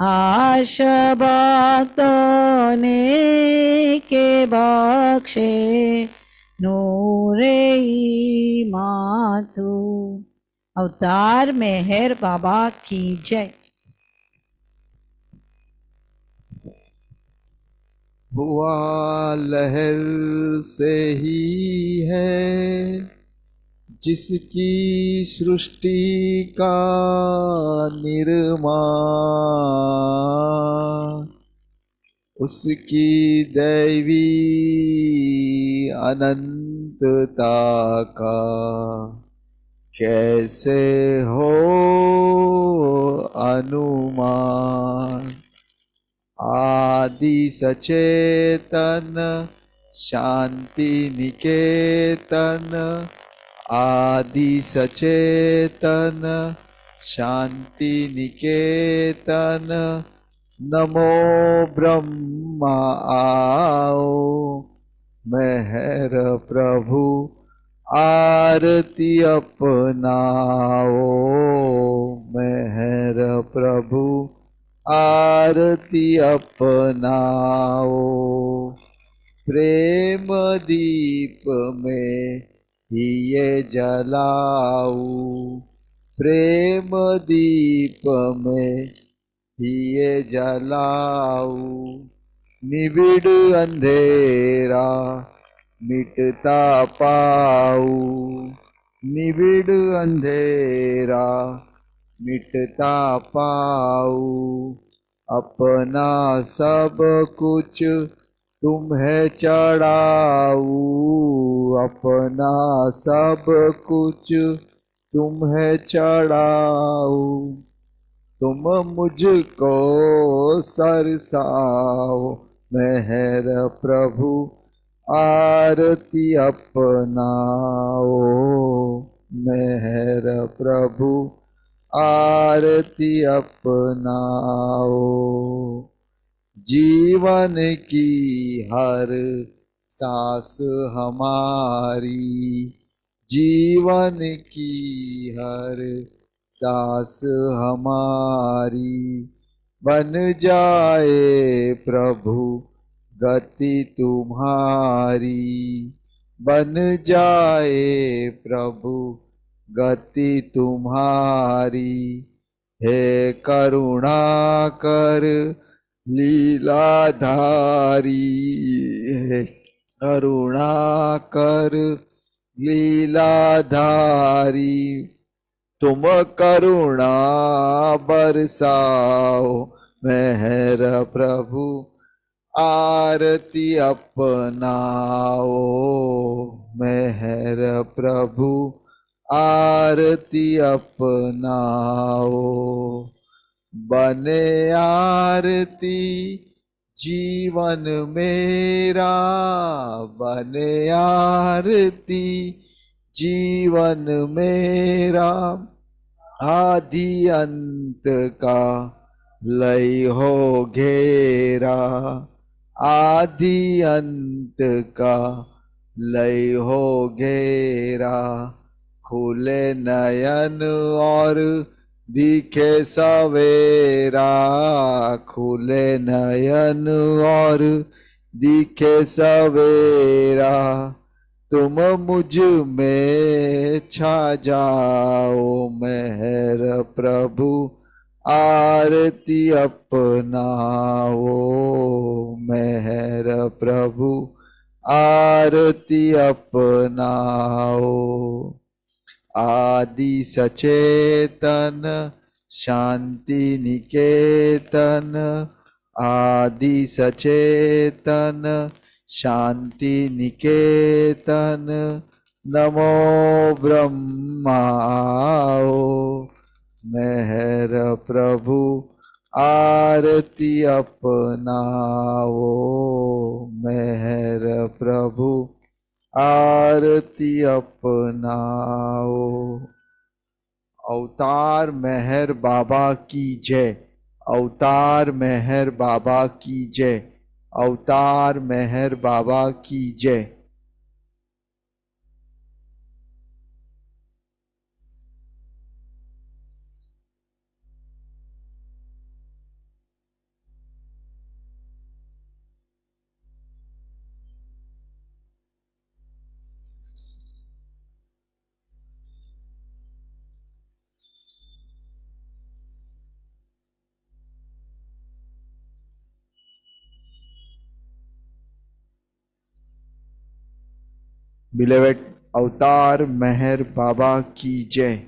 आश भक्तों ने के बख्शे नूरे मातू। अवतार मेहर बाबा की जय।
हुआ लहर से ही है जिसकी सृष्टि का निर्माण, उसकी दैवी अनंतता का कैसे हो अनुमान। आदि सचेतन शांति निकेतन, आदि सचेतन शांति निकेतन, नमो ब्रह्मा आओ मेहर प्रभु आरती अपनाओ, मेहर प्रभु आरती अपनाओ। प्रेम दीप में ही ये जलाऊं, प्रेम दीप में ही ये जलाऊं। निबिड़ अंधेरा मिटता पाऊं, निबिड़ अंधेरा मिटता पाऊं। अपना सब कुछ तुम्हें चढ़ाऊं, अपना सब कुछ तुम्हें चढ़ाऊं। तुम मुझको सरसाओ मेहर प्रभु आरती अपनाओ, मेहर प्रभु आरती अपनाओ। जीवन की हर सांस हमारी, जीवन की हर सांस हमारी बन जाए प्रभु गति तुम्हारी, बन जाए प्रभु गति तुम्हारी। हे करुणा कर लीलाधारी, हे करुणा कर लीलाधारी तुम करुणा बरसाओ मेहर प्रभु आरती अपनाओ मेहर प्रभु आरती अपनाओ बने आरती जीवन मेरा बने आरती जीवन मेरा आदि अंत का लय हो घेरा आदि अंत का लय हो घेरा खुले नयन और दिखे सवेरा खुले नयन और दिखे सवेरा तुम मुझ में छा जाओ मेहर प्रभु आरती अपनाओ मेहर प्रभु आरती अपनाओ आदि सचेतन शांति निकेतन आदि सचेतन शांति निकेतन नमो ब्रह्माओ मेहर प्रभु आरती अपनाओ मेहर प्रभु आरती अपनाओ अवतार मेहर बाबा की जय अवतार मेहर बाबा की जय अवतार मेहर बाबा की जय Beloved अवतार मेहर बाबा की जय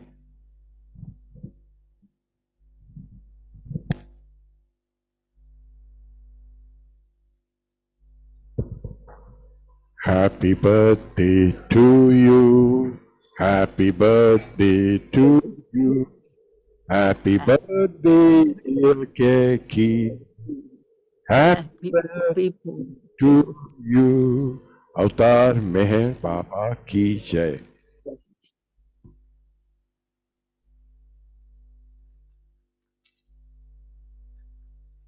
Happy birthday to you. Happy birthday to you. Happy birthday, dear Keki. Happy birthday to you. अवतार मेहर बाबा की जय